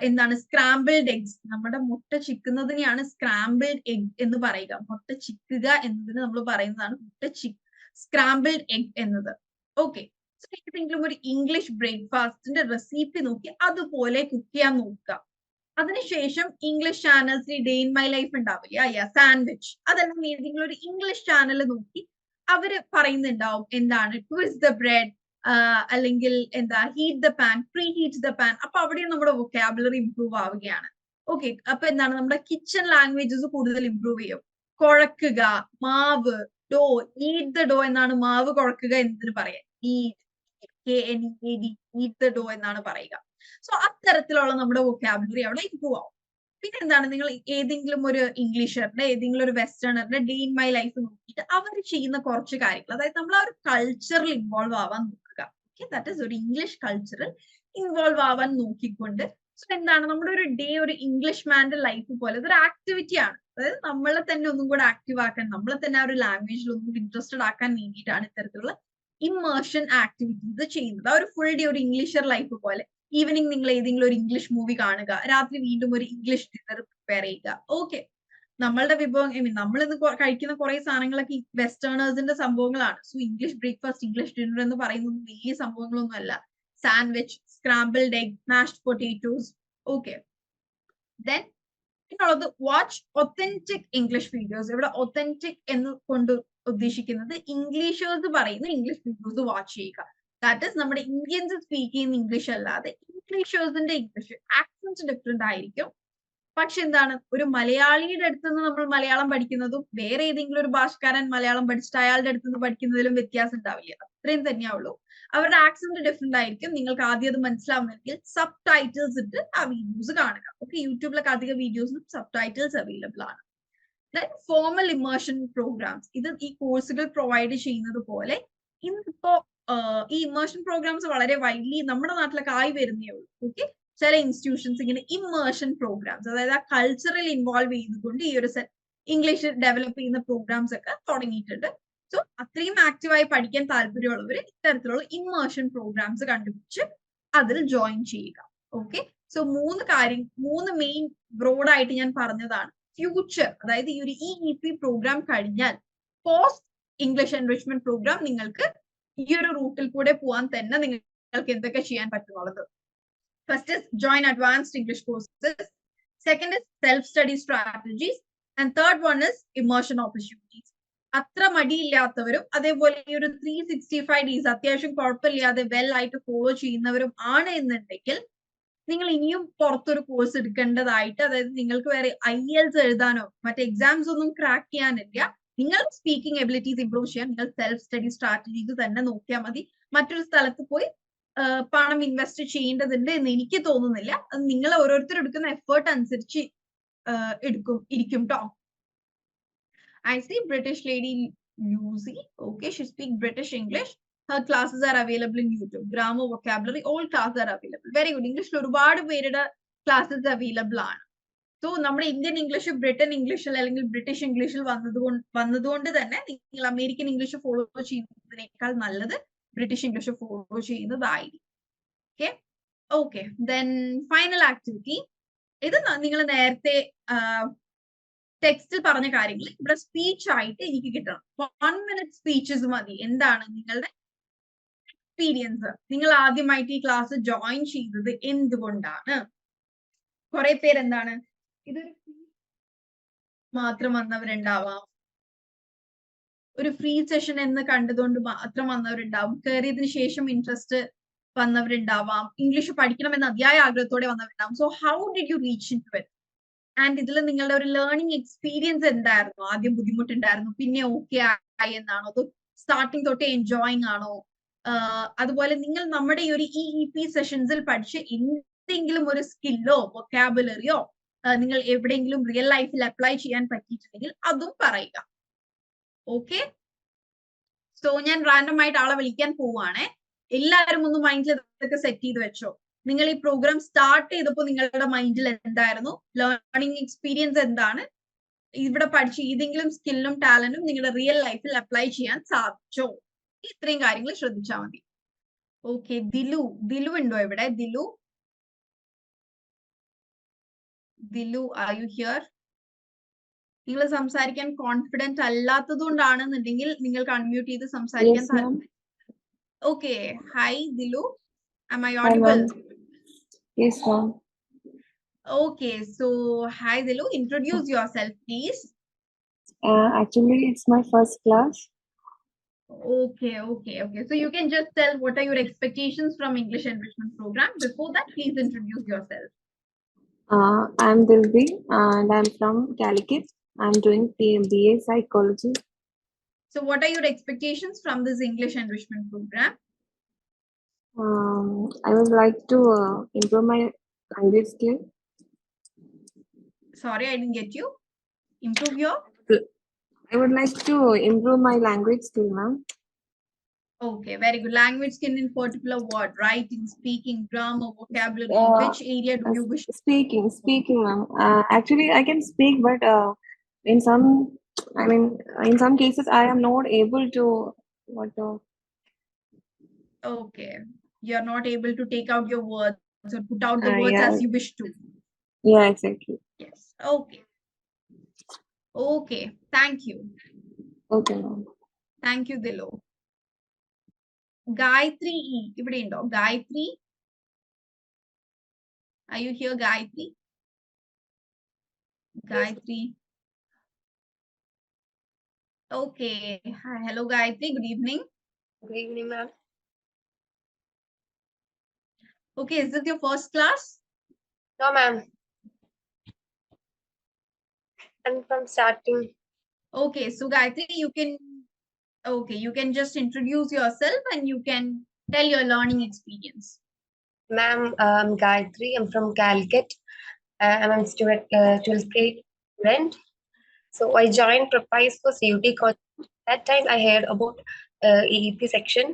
എന്താണ് സ്ക്രാമ്പിൾഡ് എഗ്സ്, നമ്മുടെ മുട്ട ചിക്കുന്നതിനെയാണ് സ്ക്രാമ്പിൾഡ് എഗ് എന്ന് പറയുക. മുട്ട ചിക്കുക എന്നതിന് നമ്മൾ പറയുന്നതാണ് സ്ക്രാമ്പിൾഡ് എഗ് എന്നത്. ഓക്കെ, സോ ഏതെങ്കിലും ഒരു ഇംഗ്ലീഷ് ബ്രേക്ക്ഫാസ്റ്റിന്റെ റെസിപ്പി നോക്കി അതുപോലെ കുക്ക് ചെയ്യാൻ നോക്കുക. അതിനുശേഷം ഇംഗ്ലീഷ് ചാനൽസിൽ ഡേ ഇൻ മൈ ലൈഫ് ഉണ്ടാവില്ല, സാൻഡ്വിച്ച്, അതെല്ലാം ഏതെങ്കിലും ഒരു ഇംഗ്ലീഷ് ചാനൽ നോക്കി അവര് പറയുന്നുണ്ടാവും എന്താണ് ട്വിസ്റ്റ് ദ ബ്രെഡ്, അല്ലെങ്കിൽ എന്താ heat the pan, pre heat the pan. അപ്പൊ അവിടെയും നമ്മുടെ വൊക്കാബുലറി ഇംപ്രൂവ് ആവുകയാണ്. ഓക്കെ, അപ്പൊ എന്താണ്, നമ്മുടെ കിച്ചൺ ലാംഗ്വേജസ് കൂടുതൽ ഇംപ്രൂവ് ചെയ്യും. കുഴക്കുക, മാവ്, ഡോ, ഈറ്റ് ദ ഡോ എന്നാണ് മാവ് കുഴക്കുക എന്നതിന് പറയാം. ഈറ്റ് ദ ഡോ എന്നാണ് പറയുക. സോ അത്തരത്തിലുള്ള നമ്മുടെ വൊക്കാബുലറി അവിടെ ഇംപ്രൂവ് ആവും. പിന്നെ എന്താണ്, നിങ്ങൾ ഏതെങ്കിലും ഒരു ഇംഗ്ലീഷറിന്റെ, ഏതെങ്കിലും ഒരു വെസ്റ്റേണറിന്റെ ഡേ ഇൻ മൈ ലൈഫ് നോക്കിയിട്ട് അവർ ചെയ്യുന്ന കുറച്ച് കാര്യങ്ങൾ, അതായത് നമ്മൾ ആ ഒരു കൾച്ചറിൽ ഇൻവോൾവ് ആവാൻ നോക്കുക. ഓക്കെ, ദാറ്റ് ഈസ് ഒരു ഇംഗ്ലീഷ് കൾച്ചറിൽ ഇൻവോൾവ് ആവാൻ നോക്കിക്കൊണ്ട്. സോ എന്താണ്, നമ്മുടെ ഒരു ഡേ ഒരു ഇംഗ്ലീഷ് മാന്റെ ലൈഫ് പോലെ ഇതൊരു ആക്ടിവിറ്റി ആണ്. അതായത് നമ്മളെ തന്നെ ഒന്നും കൂടെ ആക്റ്റീവ് ആക്കാൻ, നമ്മളെ തന്നെ ആ ഒരു ലാംഗ്വേജിൽ ഒന്നും കൂടി ഇൻട്രസ്റ്റഡ് ആക്കാൻ വേണ്ടിയിട്ടാണ് ഇത്തരത്തിലുള്ള ഇമ്മേർഷൻ ആക്ടിവിറ്റീസ് ചെയ്യുന്നത്. ആ ഒരു ഫുൾ ഡേ ഒരു ഇംഗ്ലീഷർ ലൈഫ് പോലെ. ഈവനിങ് നിങ്ങൾ ഏതെങ്കിലും ഒരു ഇംഗ്ലീഷ് മൂവി കാണുക, രാത്രി വീണ്ടും ഒരു ഇംഗ്ലീഷ് ഡിന്നർ പ്രിപ്പയർ ചെയ്യുക. ഓക്കെ, നമ്മളുടെ വിഭവം, നമ്മൾ ഇന്ന് കഴിക്കുന്ന കുറെ സാധനങ്ങളൊക്കെ വെസ്റ്റേണേഴ്സിന്റെ സംഭവങ്ങളാണ്. So English breakfast, English dinner എന്ന് പറയുന്നത് വലിയ സംഭവങ്ങളൊന്നും അല്ല. Sandwich, scrambled egg, mashed potatoes. Okay, then പിന്നുള്ളത് വാച്ച് ഒത്തന്റിക് ഇംഗ്ലീഷ് വീഡിയോസ്. ഇവിടെ ഒത്തന്റിക് എന്ന് കൊണ്ട് ഉദ്ദേശിക്കുന്നത് ഇംഗ്ലീഷേഴ്സ് പറയുന്ന ഇംഗ്ലീഷ് വീഡിയോസ് വാച്ച് ചെയ്യുക. ദാറ്റ് ഈസ്, നമ്മുടെ ഇന്ത്യൻസ് സ്പീക്ക് ചെയ്യുന്ന ഇംഗ്ലീഷ് അല്ലാതെ ഇംഗ്ലീഷേഴ്സിന്റെ ഇംഗ്ലീഷ് ആക്സന്റ് ഡിഫറെന്റ് ആയിരിക്കും. പക്ഷെ എന്താണ്, ഒരു മലയാളിയുടെ അടുത്ത് നിന്ന് നമ്മൾ മലയാളം പഠിക്കുന്നതും വേറെ ഏതെങ്കിലും ഒരു ഭാഷക്കാരൻ മലയാളം പഠിച്ചിട്ട് അയാളുടെ അടുത്ത് നിന്ന് പഠിക്കുന്നതിലും വ്യത്യാസം ഉണ്ടാവില്ല. അത്രയും തന്നെയുള്ളൂ. അവരുടെ ആക്സന്റ് ഡിഫറെന്റ് ആയിരിക്കും. നിങ്ങൾക്ക് ആദ്യം അത് മനസ്സിലാവുന്നെങ്കിൽ സബ് ടൈറ്റിൽസ് ഇട്ട് ആ വീഡിയോസ് കാണുക. ഓക്കെ, യൂട്യൂബിലൊക്കെ അധിക വീഡിയോസിനും സബ് ടൈറ്റിൽസ് അവൈലബിൾ ആണ്. ദെൻ ഫോർമൽ ഇമ്മേർഷൻ പ്രോഗ്രാംസ്, ഇത് ഈ കോഴ്സുകൾ പ്രൊവൈഡ് ചെയ്യുന്നത് പോലെ ഇന്നിപ്പോ ഈ ഇമ്മേർഷൻ പ്രോഗ്രാംസ് വളരെ വൈഡ്ലി നമ്മുടെ നാട്ടിലൊക്കെ ആയി വരുന്നേ ഉള്ളൂ. ഓക്കെ, ചില ഇൻസ്റ്റിറ്റ്യൂഷൻസ് ഇങ്ങനെ ഇമ്മേർഷൻ പ്രോഗ്രാംസ്, അതായത് ആ കൾച്ചറൽ ഇൻവോൾവ് ചെയ്തുകൊണ്ട് ഈ ഒരു ഇംഗ്ലീഷ് ഡെവലപ്പ് ചെയ്യുന്ന പ്രോഗ്രാംസ് ഒക്കെ തുടങ്ങിയിട്ടുണ്ട്. സോ അത്രയും ആക്റ്റീവായി പഠിക്കാൻ താല്പര്യമുള്ളവർ ഇത്തരത്തിലുള്ള ഇമ്മേർഷൻ പ്രോഗ്രാംസ് കണ്ടുപിടിച്ച് അതിൽ ജോയിൻ ചെയ്യുക. ഓക്കെ, സോ മൂന്ന് മെയിൻ ബ്രോഡായിട്ട് ഞാൻ പറഞ്ഞതാണ്. ഫ്യൂച്ചർ, അതായത് ഈ ഒരു EEP പ്രോഗ്രാം കഴിഞ്ഞാൽ പോസ്റ്റ് ഇംഗ്ലീഷ് എൻറിച്ച്മെന്റ് പ്രോഗ്രാം നിങ്ങൾക്ക് ഈ ഒരു റൂട്ടിൽ കൂടെ പോകാൻ തന്നെ നിങ്ങൾക്ക് എന്തൊക്കെ ചെയ്യാൻ പറ്റുന്നുള്ളത്. First is join advanced English courses. Second is self-study strategies. And third one is immersion opportunities. അത്ര മടിയില്ലാത്തവരും അതേപോലെ ഈ ഒരു 365 ഡേയ്സ് അത്യാവശ്യം കുഴപ്പമില്ലാതെ വെൽ ആയിട്ട് ഫോളോ ചെയ്യുന്നവരും ആണ് എന്നുണ്ടെങ്കിൽ നിങ്ങൾ ഇനിയും പുറത്തൊരു കോഴ്സ് എടുക്കേണ്ടതായിട്ട്, അതായത് നിങ്ങൾക്ക് വേറെ IELTS എഴുതാനോ മറ്റേ എക്സാംസ് ഒന്നും ക്രാക്ക് ചെയ്യാനില്ല. നിങ്ങൾ സ്പീക്കിംഗ് എബിലിറ്റീസ് ഇംപ്രൂവ് ചെയ്യാൻ നിങ്ങൾ സെൽഫ് സ്റ്റഡി സ്ട്രാറ്റജീസ് തന്നെ നോക്കിയാൽ മതി. മറ്റൊരു സ്ഥലത്ത് പോയി പണം ഇൻവെസ്റ്റ് ചെയ്യേണ്ടതുണ്ട് എന്ന് എനിക്ക് തോന്നുന്നില്ല. അത് നിങ്ങൾ ഓരോരുത്തർ എടുക്കുന്ന എഫേർട്ട് അനുസരിച്ച് ഇരിക്കും ട്ടോ. I see British lady Lucy. Okay, she speaks British English. Her classes are available in YouTube. Grammar, vocabulary, all classes are available. Very good. English ഒരുപാട് പേരുടെ ക്ലാസ്സസ് അവൈലബിൾ ആണ്. സോ നമ്മുടെ ഇന്ത്യൻ ഇംഗ്ലീഷ് ബ്രിട്ടൻ ഇംഗ്ലീഷിൽ അല്ലെങ്കിൽ British ഇംഗ്ലീഷിൽ വന്നതുകൊണ്ട് തന്നെ നിങ്ങൾ അമേരിക്കൻ ഇംഗ്ലീഷ് ഫോളോ ചെയ്യുന്നതിനേക്കാൾ നല്ലത് ബ്രിട്ടീഷ് ഇംഗ്ലീഷ് ഫോളോ ചെയ്യുന്നതായിരിക്കും. Okay okay then final activity. ഇത് നിങ്ങൾ നേരത്തെ ടെക്സ്റ്റിൽ പറഞ്ഞ കാര്യങ്ങൾ ഇവിടെ സ്പീച്ച് ആയിട്ട് എനിക്ക് കിട്ടണം. 1 minute സ്പീച്ചസ് മതി. എന്താണ് നിങ്ങളുടെ എക്സ്പീരിയൻസ്, നിങ്ങൾ ആദ്യമായിട്ട് ഈ ക്ലാസ് ജോയിൻ ചെയ്തത് എന്തുകൊണ്ടാണ്? കുറെ പേര് എന്താണ് ഇതൊരു മാത്രം വന്നവരുണ്ടാവാം, ഒരു ഫ്രീ സെഷൻ എന്ന് കണ്ടതുകൊണ്ട് മാത്രം വന്നവരുണ്ടാവും, കയറിയതിനു ശേഷം ഇൻട്രസ്റ്റ് വന്നവരുണ്ടാവാം, ഇംഗ്ലീഷ് പഠിക്കണമെന്ന് അതിയായ ആഗ്രഹത്തോടെ വന്നവരുണ്ടാവും. So how did you reach in to it? And ഇതിൽ നിങ്ങളുടെ ഒരു ലേണിംഗ് എക്സ്പീരിയൻസ് എന്തായിരുന്നു? ആദ്യം ബുദ്ധിമുട്ടുണ്ടായിരുന്നു, പിന്നെ ഓക്കെ ആയി എന്നാണോ, അതോ സ്റ്റാർട്ടിങ് തൊട്ടേ എൻജോയിങ് ആണോ? അതുപോലെ നിങ്ങൾ നമ്മുടെ ഈ ഒരു EEP സെഷൻസിൽ പഠിച്ച് എന്തെങ്കിലും ഒരു സ്കില്ലോ വൊക്കാബുലറിയോ നിങ്ങൾ എവിടെയെങ്കിലും റിയൽ ലൈഫിൽ അപ്ലൈ ചെയ്യാൻ പറ്റിയിട്ടുണ്ടെങ്കിൽ അതും പറയുക. ഓക്കെ, സോ ഞാൻ റാൻഡം ആയിട്ട് ആളെ വിളിക്കാൻ പോവാണേ. എല്ലാവരും ഒന്ന് മൈൻഡിൽ ഇതൊക്കെ സെറ്റ് ചെയ്ത് വെച്ചോ. നിങ്ങൾ ഈ പ്രോഗ്രാം സ്റ്റാർട്ട് ചെയ്തപ്പോൾ നിങ്ങളുടെ മൈൻഡിൽ എന്തായിരുന്നു? ലേണിംഗ് എക്സ്പീരിയൻസ് എന്താണ്? ഇവിടെ പഠിച്ച ഏതെങ്കിലും സ്കില്ലും ടാലന്റും നിങ്ങളുടെ റിയൽ ലൈഫിൽ അപ്ലൈ ചെയ്യാൻ സാധിച്ചോ? ഇത്രയും കാര്യങ്ങൾ ശ്രദ്ധിച്ചാൽ മതി. ഓക്കെ, ദിലു ഉണ്ടോ ഇവിടെ? Dilu are you here? നിങ്ങൾ സംസാരിക്കാൻ കോൺഫിഡന്റ് അല്ലാത്തത് കൊണ്ടാണെന്നുണ്ടെങ്കിൽ നിങ്ങൾക്ക് അൺമ്യൂട്ട് ചെയ്ത് സംസാരിക്കാൻ താല്പര്യം. Okay, hi Dilu, am I audible? Yes, ma'am. Okay, so hi Dilu, introduce yourself please. Actually, it's my first class. Okay. So you can just tell what are your expectations from English enrichment program. Before that, please introduce yourself. I'm Dilbi and I'm from Calicut. I'm doing BA Psychology. So what are your expectations from this English enrichment program? I would like to improve my language skill. Sorry, I didn't get you. Improve your? I would like to improve my language skill, ma'am. Okay, very good. Language skill in particular what? Writing, speaking, grammar, vocabulary. Which area do you wish? Speaking, ma'am. Actually, I can speak, but in some cases, I am not able to. Okay, you're not able to take out your words or put out the words as you wish to. Yeah, exactly. Yes. Okay. Thank you. Okay, ma'am. Thank you, Dilu. Gayatri E. ഇവിടെ ഉണ്ടോ? Gayatri? Are you here, Gayatri? Gayatri. Okay. Hi. Hello, Gayatri. Good evening. Good evening, ma'am. Okay, is this your first class? No, ma'am. And from starting. Okay, so Gayatri, you can just introduce yourself and you can tell your learning experience. Ma'am, I'm Gayatri. I'm from Calicut. I'm a student, 12th grade student. So I joined Propise for CUT course. That time I heard about EEP section.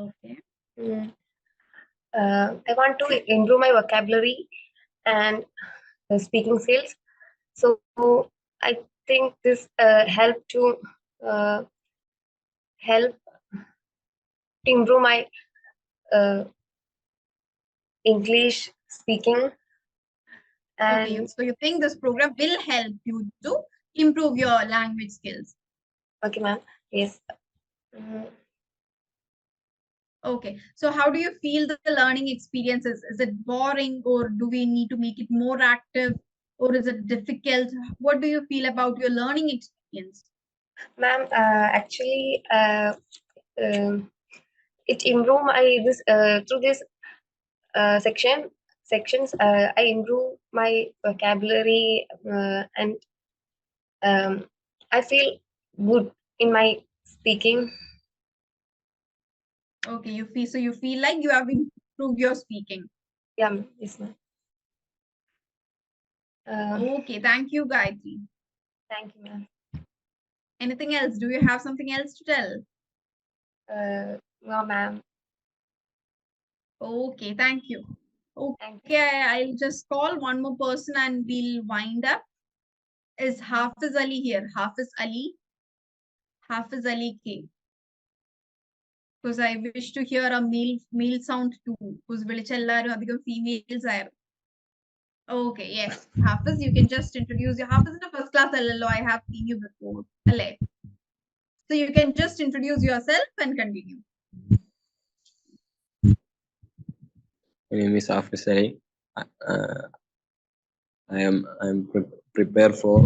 Okay. I want to improve my vocabulary and speaking skills. So I think this help to improve my English speaking. And Okay, so you think this program will help you to improve your language skills? okay, ma'am. Yes. Okay, so how do you feel the learning experience is? Is it boring, or do we need to make it more active, or is it difficult? What do you feel about your learning experience? Ma'am, actually, it improved my this through this sections. I improve my vocabulary and I feel good in my speaking. Okay, you feel like you have improved your speaking. Yeah, ma'am. Yes, ma'am. Okay, thank you, Gayatri. Thank you, ma'am. Anything else? Do you have something else to tell? No, ma'am. Okay, thank you. Thank you. Okay, I'll just call one more person and we'll wind up. Is Hafiz Ali here? Hafiz Ali? Hafiz Ali K. Because I wish to hear a male sound too. Because വിളിച്ചെല്ലാരും അധികം females ആയിരുന്നു. Okay, yes. Hafiz, you can just introduce your Hafiz in the first class LLO. I have seen you before. Alle. So you can just introduce yourself and continue. My name is Hafiz Ali. I am prepared for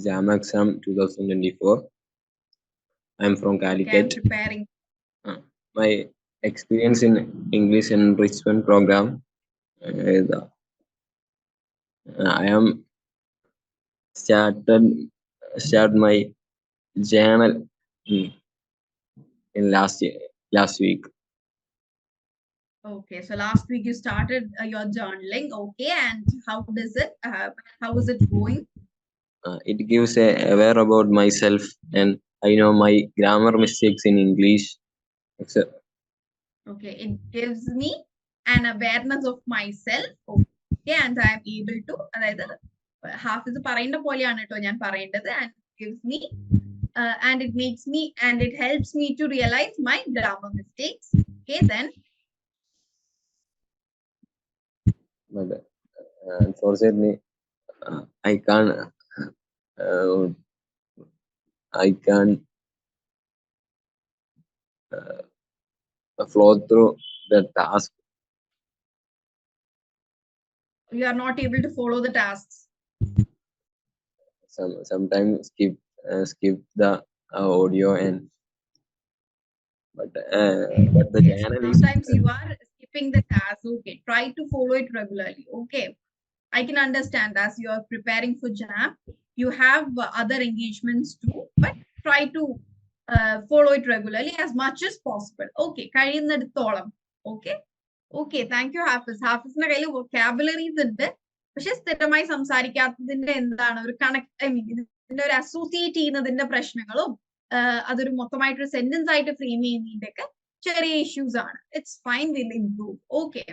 JAM exam 2024. I am from Okay, I'm Calicut. preparing. My experience in English enrichment program is I am start my journal in last week. Okay, so last week you started your journaling. Okay, and how is it going? It gives a aware about myself and I know my grammar mistakes in English. Okay, it gives me an awareness of myself. Okay, and I am able to, അതായത് ഹാഫിസ് പറയുന്ന പോലെയാണ് കേട്ടോ ഞാൻ പറയേണ്ടത്, and gives me and it makes me and it helps me to realize my grammar mistakes. Okay, then But unfortunately, I can't flow through the task. you are not able to follow the tasks. Sometimes skip the audio but the Yes, channel is sometimes you are skipping the task. Okay, try to follow it regularly. Okay, I can understand as you are preparing for JAM, you have other engagements too, but try to follow it regularly as much as possible. Okay, കഴിയുന്നിടത്തോളം. Okay, okay, thank you, Hafiz. ഹാഫിസിന്റെ കയ്യിൽ vocabularies ഉണ്ട്, പക്ഷെ സ്ഥിരമായി സംസാരിക്കാത്തതിന്റെ എന്താണ് ഒരു connect, I mean ഇതിന്റെ ഒരു associate ചെയ്യുന്നതിന്റെ പ്രശ്നങ്ങളും അതൊരു മൊത്തമായിട്ടൊരു സെന്റൻസ് ആയിട്ട് ഫ്രെയിം ചെയ്യുന്നതിന്റെ ഒക്കെ ചെറിയ ഇഷ്യൂസ് ആണ്. It's fine, will improve. Okay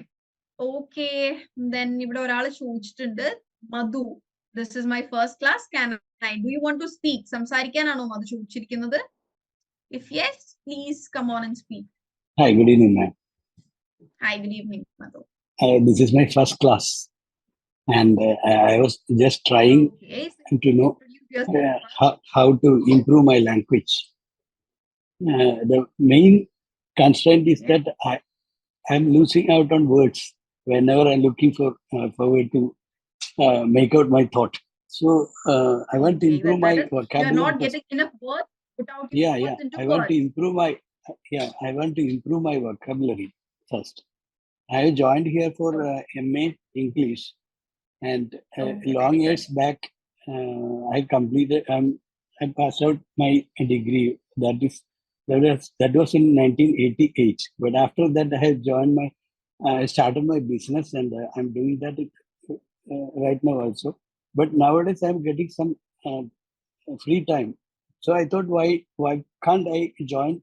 okay, then ഇവിടെ ഒരാൾ ചോദിച്ചിട്ടുണ്ട്, Madhu, this is my first class, can I do you want to speak? സംസാരിക്കാനാണോ മധു ചോദിച്ചിരിക്കുന്നത്? If yes, please come on and speak. Hi, good evening, ma'am. Hi, good evening, Madhu. This is my first class, and I was just trying Okay, to know how to improve my language. The main constraint is that I'm losing out on words whenever I'm looking for way to make out my thought. So I want to improve my vocabulary. You're not getting enough words put out words into I words. want to improve my vocabulary first. I joined here for MA English, and long years back, I completed. I passed out my degree. That was in 1988. But after that, I have joined I started my business, and I'm doing that right now also. But nowadays, I'm getting some free time. So I thought, why can't I join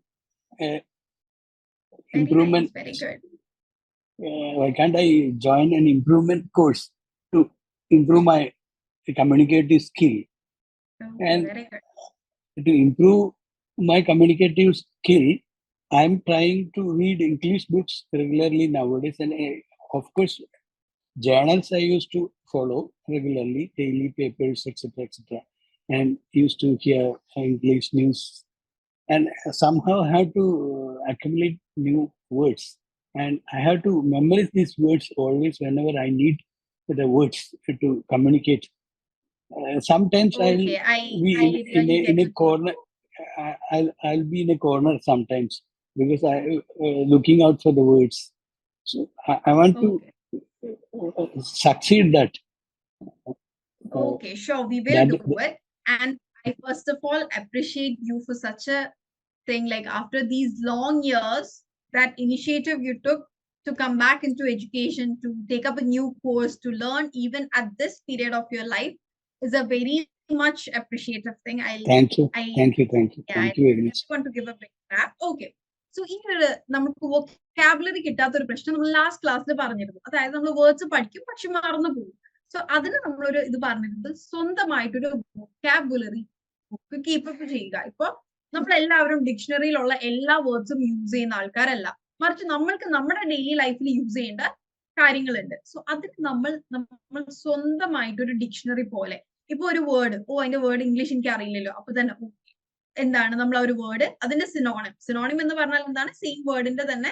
improvement? Very good. Why can't I join an improvement course to improve my communicative skill? And very good. to improve my communicative skill, I'm trying to read English books regularly nowadays. And of course, journals I used to follow regularly, daily papers, etc., and used to hear English news. And somehow I have to accumulate new words. And I have to memorize these words always whenever I need the words to communicate. Sometimes I'll Okay, be I in really a get it. corner. I'll be in a corner sometimes because I looking out for the words. So I want Okay. to succeed that. Okay, sure, we will That do it. And I first of all appreciate you for such a thing. Like after these long years, that initiative you took to come back into education, to take up a new course, to learn even at this period of your life is a very much appreciative thing. thank you, I thank you, thank you, yeah, thank I you very much. just want to give a big clap. Okay. So ഈ ഒരു നമുക്ക് vocabulary കിട്ടാത്ത ഒരു പ്രശ്നം നമ്മൾ last ക്ലാസ്സിൽ പറഞ്ഞിരുന്നു. അതായത് നമ്മൾ വേർഡ്സ് പഠിക്കും പക്ഷെ മറന്നു പോകും. സോ അതിന് നമ്മളൊരു ഇത് പറഞ്ഞിരുന്നത് സ്വന്തമായിട്ടൊരു വൊക്കാബുലറി ബുക്ക് കീപ്പപ്പ് ചെയ്യുക. ഇപ്പൊ നമ്മളെല്ലാവരും ഡിക്ഷണറിയിലുള്ള എല്ലാ വേർഡ്സും യൂസ് ചെയ്യുന്ന ആൾക്കാരല്ല, മറിച്ച് നമ്മൾക്ക് നമ്മുടെ ഡെയിലി ലൈഫിൽ യൂസ് ചെയ്യേണ്ട കാര്യങ്ങളുണ്ട്. സോ അതിന് നമ്മൾ സ്വന്തമായിട്ടൊരു ഡിക്ഷണറി പോലെ ഇപ്പൊ ഒരു വേർഡ്, അതിന്റെ വേർഡ് ഇംഗ്ലീഷ് എനിക്ക് അറിയില്ലല്ലോ, അപ്പൊ തന്നെ എന്താണ് നമ്മൾ ആ ഒരു വേർഡ് അതിന്റെ സിനോണിം എന്ന് പറഞ്ഞാൽ എന്താണ്, സെയിം വേർഡിന്റെ തന്നെ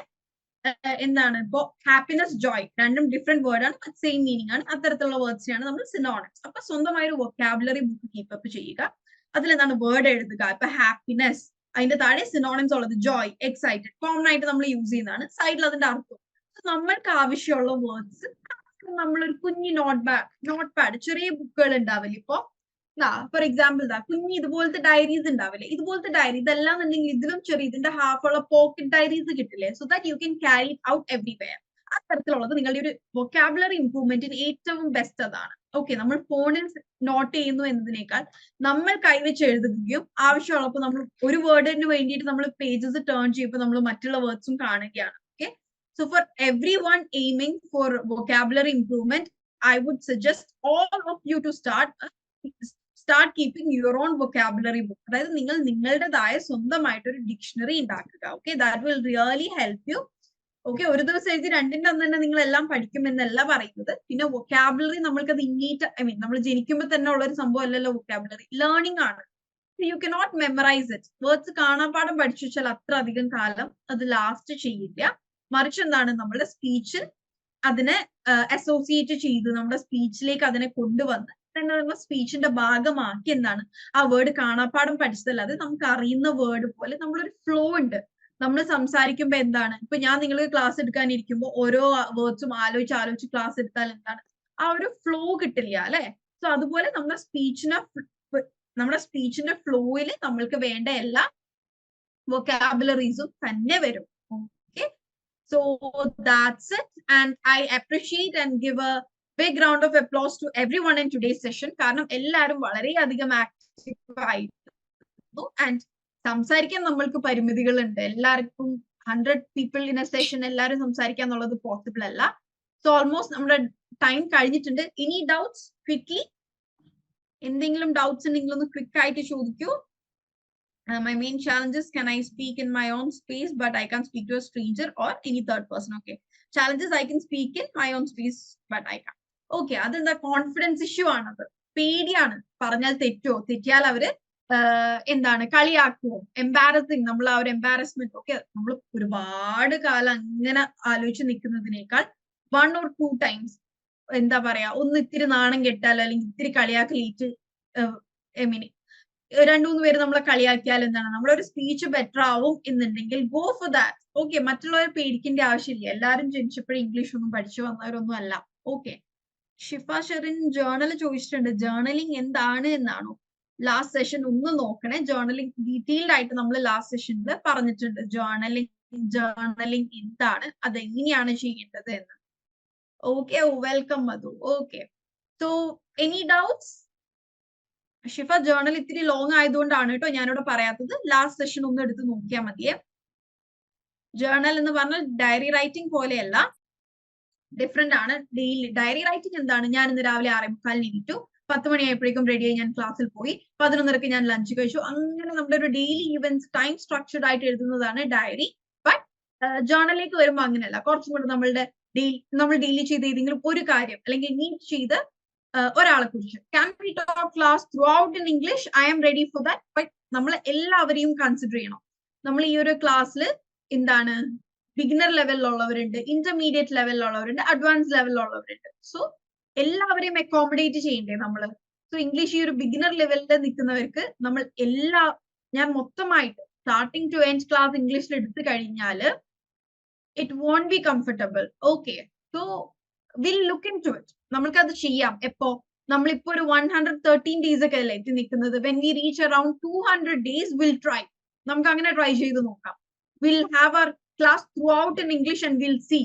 എന്താണ്, ഇപ്പൊ ഹാപ്പിനെസ്, ജോയ് രണ്ടും ഡിഫറെന്റ് വേർഡ് ആണ്, സെയിം മീനിങ് ആണ്. അത്തരത്തിലുള്ള വേർഡ്സിനാണ് നമ്മൾ സിനോണിംസ്. അപ്പൊ സ്വന്തമായ ഒരു വൊക്കാബുലറി ബുക്ക് കീപ്പപ്പ് ചെയ്യുക. അതിലെന്താണ് വേർഡ് എഴുതുക. ഇപ്പൊ ഹാപ്പിനെസ്, അതിന്റെ താഴെ സിനോണിംസ് ഉള്ളത് ജോയ്, എക്സൈറ്റഡ്, കോമൺ ആയിട്ട് നമ്മൾ യൂസ് ചെയ്യുന്നതാണ്. സൈഡിൽ അതിന്റെ അർത്ഥം. നമ്മൾക്ക് ആവശ്യമുള്ള വേർഡ്സ് നമ്മളൊരു കുഞ്ഞി നോട്ട് പാഡ് ചെറിയ ബുക്കുകൾ ഉണ്ടാവില്ല. ഇപ്പൊ ഫോർ എക്സാമ്പിൾ കുഞ്ഞി ഇതുപോലത്തെ ഡയറീസ് ഉണ്ടാവില്ലേ, ഇതുപോലത്തെ ഡയറി ഇതെല്ലാം എന്നുണ്ടെങ്കിൽ ഇതിലും ചെറിയ ഇതിന്റെ ഹാഫ് ഉള്ള പോക്കറ്റ് ഡയറീസ് കിട്ടില്ലേ, so that you can carry out everywhere. ആ തരത്തിലുള്ളത് നിങ്ങളുടെ ഒരു വൊക്കാബുലറി ഇംപ്രൂവ്മെന്റിന് ഏറ്റവും ബെസ്റ്റ് അതാണ്. ഓക്കെ, നമ്മൾ ഫോണിൽ നോട്ട് ചെയ്യുന്നു എന്നതിനേക്കാൾ നമ്മൾ കൈവച്ച് എഴുതുകയും ആവശ്യമുള്ളപ്പോൾ നമ്മൾ ഒരു വേർഡിന് വേണ്ടിയിട്ട് നമ്മൾ പേജസ് ടേൺ ചെയ്യുമ്പോൾ നമ്മൾ മറ്റുള്ള വേർഡ്സും കാണുകയാണ്. Okay, so for everyone aiming for vocabulary improvement, I would suggest all of you to start keeping your own vocabulary book. അതായത് നിങ്ങൾ നിങ്ങളുടേതായ സ്വന്തമായിട്ടൊരു ഡിക്ഷണറി ഉണ്ടാക്കുക. Okay, that will really help you. Okay, ഒരു ദിവസം എഴുതി രണ്ടിന്റെ അന്ന് തന്നെ നിങ്ങൾ എല്ലാം പഠിക്കുമെന്നല്ല പറയുന്നത്. പിന്നെ വൊക്കാബുലറി നമ്മൾക്കത് ഇന്നീറ്റ്, നമ്മൾ ജനിക്കുമ്പോൾ തന്നെ ഉള്ള ഒരു സംഭവം അല്ലല്ലോ വൊക്കാബുലറി, ലേണിംഗ് ആണ്. You cannot memorise it. Words കാണാപ്പാഠം പഠിച്ചു വെച്ചാൽ അത്ര അധികം കാലം അത് ലാസ്റ്റ് ചെയ്യില്ല. മറിച്ച് എന്താണ്, നമ്മുടെ സ്പീച്ചിൽ അതിനെ അസോസിയേറ്റ് ചെയ്ത് നമ്മുടെ സ്പീച്ചിലേക്ക് അതിനെ കൊണ്ടുവന്ന് സ്പീച്ചിന്റെ ഭാഗമാക്കി എന്താണ് ആ വേർഡ് കാണാപ്പാഠം പഠിച്ചതല്ലാതെ നമുക്ക് അറിയുന്ന വേർഡ് പോലെ നമ്മളൊരു ഫ്ലോ ഉണ്ട്. നമ്മൾ സംസാരിക്കുമ്പോ എന്താണ്, ഇപ്പൊ ഞാൻ നിങ്ങൾക്ക് ക്ലാസ് എടുക്കാനിരിക്കുമ്പോൾ ഓരോ വേർഡ്സും ആലോചിച്ച് ക്ലാസ് എടുത്താൽ എന്താണ് ആ ഒരു ഫ്ലോ കിട്ടില്ല അല്ലെ. സോ അതുപോലെ നമ്മുടെ സ്പീച്ചിന്റെ ഫ്ലോയിൽ നമ്മൾക്ക് വേണ്ട എല്ലാ വൊക്കാബുലറീസും തന്നെ വരും. Okay, so that's it, and I appreciate and give a big round of applause to everyone in today's session. കാരണം എല്ലാവരും വളരെയധികം ആക്റ്റീവ് ആയിരുന്നു. ആൻഡ് സംസാരിക്കാൻ നമ്മൾക്ക് പരിമിതികളുണ്ട്. എല്ലാവർക്കും 100 people in a session എല്ലാവരും സംസാരിക്കുക എന്നുള്ളത് പോസിബിൾ അല്ല. സോ ഓൾമോസ്റ്റ് നമ്മുടെ ടൈം കഴിഞ്ഞിട്ടുണ്ട്. ഇനി ഡൗട്ട്സ് ക്വിക്ലി, എന്തെങ്കിലും ഡൗട്ട്സ് ഉണ്ടെങ്കിൽ ഒന്ന് ക്വിക്ക് ആയിട്ട് ചോദിക്കൂ. My main challenge is, can I speak in my own space but I can't speak to a stranger or any third person? Okay, challenges, I can speak in my own space but I can't. Okay, അതെന്താ confidence issue ആണത്, പേടിയാണ്. പറഞ്ഞാൽ തെറ്റിയാൽ അവര് എന്താണ് കളിയാക്കുമോ, embarrassing, നമ്മൾ ആ ഒരു എംബാരസ്മെന്റ്. ഓക്കെ, നമ്മൾ ഒരുപാട് കാലം അങ്ങനെ ആലോചിച്ച് നിൽക്കുന്നതിനേക്കാൾ 1 or 2 times എന്താ പറയാ, ഒന്ന് ഇത്തിരി നാണം കെട്ടാലോ അല്ലെങ്കിൽ ഇത്തിരി കളിയാക്കലേറ്റ്, രണ്ടു മൂന്ന് പേര് നമ്മളെ കളിയാക്കിയാൽ എന്താണ് നമ്മുടെ ഒരു സ്പീച്ച് ബെറ്റർ ആവും എന്നുണ്ടെങ്കിൽ ഗോ ഫോർ ദാറ്റ്. ഓക്കെ, മറ്റുള്ളവരെ പേടിക്കേണ്ട ആവശ്യമില്ല. എല്ലാവരും ജനിച്ചപ്പോഴും ഇംഗ്ലീഷ് ഒന്നും പഠിച്ചു വന്നവരൊന്നും അല്ല. ഓക്കെ, ഷിഫ ഷെറിൻ ജേർണൽ ചോദിച്ചിട്ടുണ്ട്, ജേർണലിംഗ് എന്താണ് എന്നാണോ. ലാസ്റ്റ് സെഷൻ ഒന്ന് നോക്കണേ, ജേർണലിംഗ് ഡീറ്റെയിൽഡ് ആയിട്ട് നമ്മൾ ലാസ്റ്റ് സെഷനിൽ പറഞ്ഞിട്ടുണ്ട്. ജേർണലിംഗ് എന്താണ്, അതെങ്ങനെയാണ് ചെയ്യേണ്ടത് എന്ന്. Okay, welcome Madhu. Okay, so any doubts? Shifa, journal ഇത്തിരി ലോങ് ആയതുകൊണ്ടാണ് കേട്ടോ ഞാനിവിടെ പറയാത്തത്. ലാസ്റ്റ് സെഷൻ ഒന്ന് എടുത്ത് നോക്കിയാൽ മതിയേ. ജേർണൽ എന്ന് പറഞ്ഞാൽ ഡയറി റൈറ്റിംഗ് പോലെയല്ല, ഡിഫറെന്റ് ആണ്. ഡയറി റൈറ്റിംഗ് എന്താണ്, ഞാൻ ഇന്ന് രാവിലെ 6:45 എണീറ്റു, 10 മണിയായപ്പോഴേക്കും റെഡിയായി ഞാൻ ക്ലാസ്സിൽ പോയി, 11:30 ഞാൻ ലഞ്ച് കഴിച്ചു, അങ്ങനെ നമ്മുടെ ഒരു ഡെയിലി ഇവന്റ്സ് ടൈം സ്ട്രക്ചർഡ് ആയിട്ട് എഴുതുന്നതാണ് ഡയറി. ബട്ട് ജേർണലിലേക്ക് വരുമ്പോൾ അങ്ങനെയല്ല, കുറച്ചും കൂടെ നമ്മൾ ഡെയിലി ചെയ്ത ഏതെങ്കിലും ഒരു കാര്യം അല്ലെങ്കിൽ മീറ്റ് ചെയ്ത് ഒരാളെ കുറിച്ച്, can we talk class throughout in English, I am ready for that. But നമ്മൾ എല്ലാവരെയും കൺസിഡർ ചെയ്യണം. നമ്മൾ ഈ ഒരു ക്ലാസ്സിൽ എന്താണ് ബിഗിനർ ലെവലിലുള്ളവരുണ്ട്, ഇന്റർമീഡിയറ്റ് ലെവലിലുള്ളവരുണ്ട്, അഡ്വാൻസ് ലെവലിലുള്ളവരുണ്ട്. സോ എല്ലാവരെയും അക്കോമഡേറ്റ് ചെയ്യണ്ടേ നമ്മൾ. സോ ഇംഗ്ലീഷ് ഈ ഒരു ബിഗിനർ ലെവലിൽ നിൽക്കുന്നവർക്ക് നമ്മൾ ഞാൻ മൊത്തമായിട്ട് സ്റ്റാർട്ടിങ് ടു എൻഡ് ക്ലാസ് ഇംഗ്ലീഷിൽ എടുത്തു കഴിഞ്ഞാൽ it won't be comfortable. Okay, so will look in to it. നമ്മൾക്ക് അത് ചെയ്യാം. എപ്പോ നമ്മളിപ്പോ ഒരു 113 days ഒക്കെ അല്ലേ എത്തി നിൽക്കുന്നത്. When we reach around 200 days will try. നമുക്ക് അങ്ങനെ ട്രൈ ചെയ്ത് നോക്കാം. Will have our class throughout in English and will see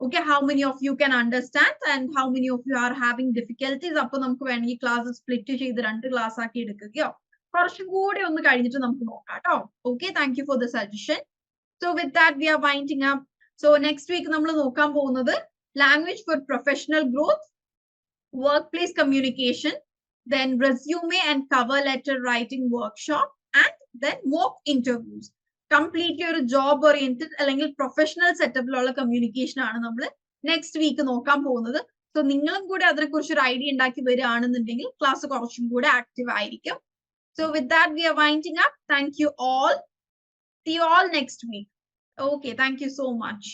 okay how many of you can understand and how many of you are having difficulties. അപ്പൊ നമുക്ക് വേണമെങ്കിൽ class split ചെയ്ത് 2 class ആക്കി എടുക്കുകയോ കുറച്ചും കൂടി ഒന്ന് കഴിഞ്ഞിട്ട് നമുക്ക് നോക്കാം കേട്ടോ. Okay, thank you for the suggestion. So with that we are winding up. So next week നമ്മൾ നോക്കാൻ പോകുന്നത് language for professional growth, workplace communication, then resume and cover letter writing workshop, and then mock interviews. Completely ഒരു job oriented അല്ലെങ്കിൽ professional സെറ്റപ്പിലുള്ള communication ആണ് നമ്മൾ next week നോക്കാൻ പോകുന്നത്. So നിങ്ങളും കൂടെ അതിനെക്കുറിച്ച് ഒരു ഐഡിയ ഉണ്ടാക്കി വരികയാണെന്നുണ്ടെങ്കിൽ ക്ലാസ് കുറച്ചും കൂടെ ആക്റ്റീവ് ആയിരിക്കും. So with that we are winding up. Thank you all. See you all next week. Okay, thank you so much.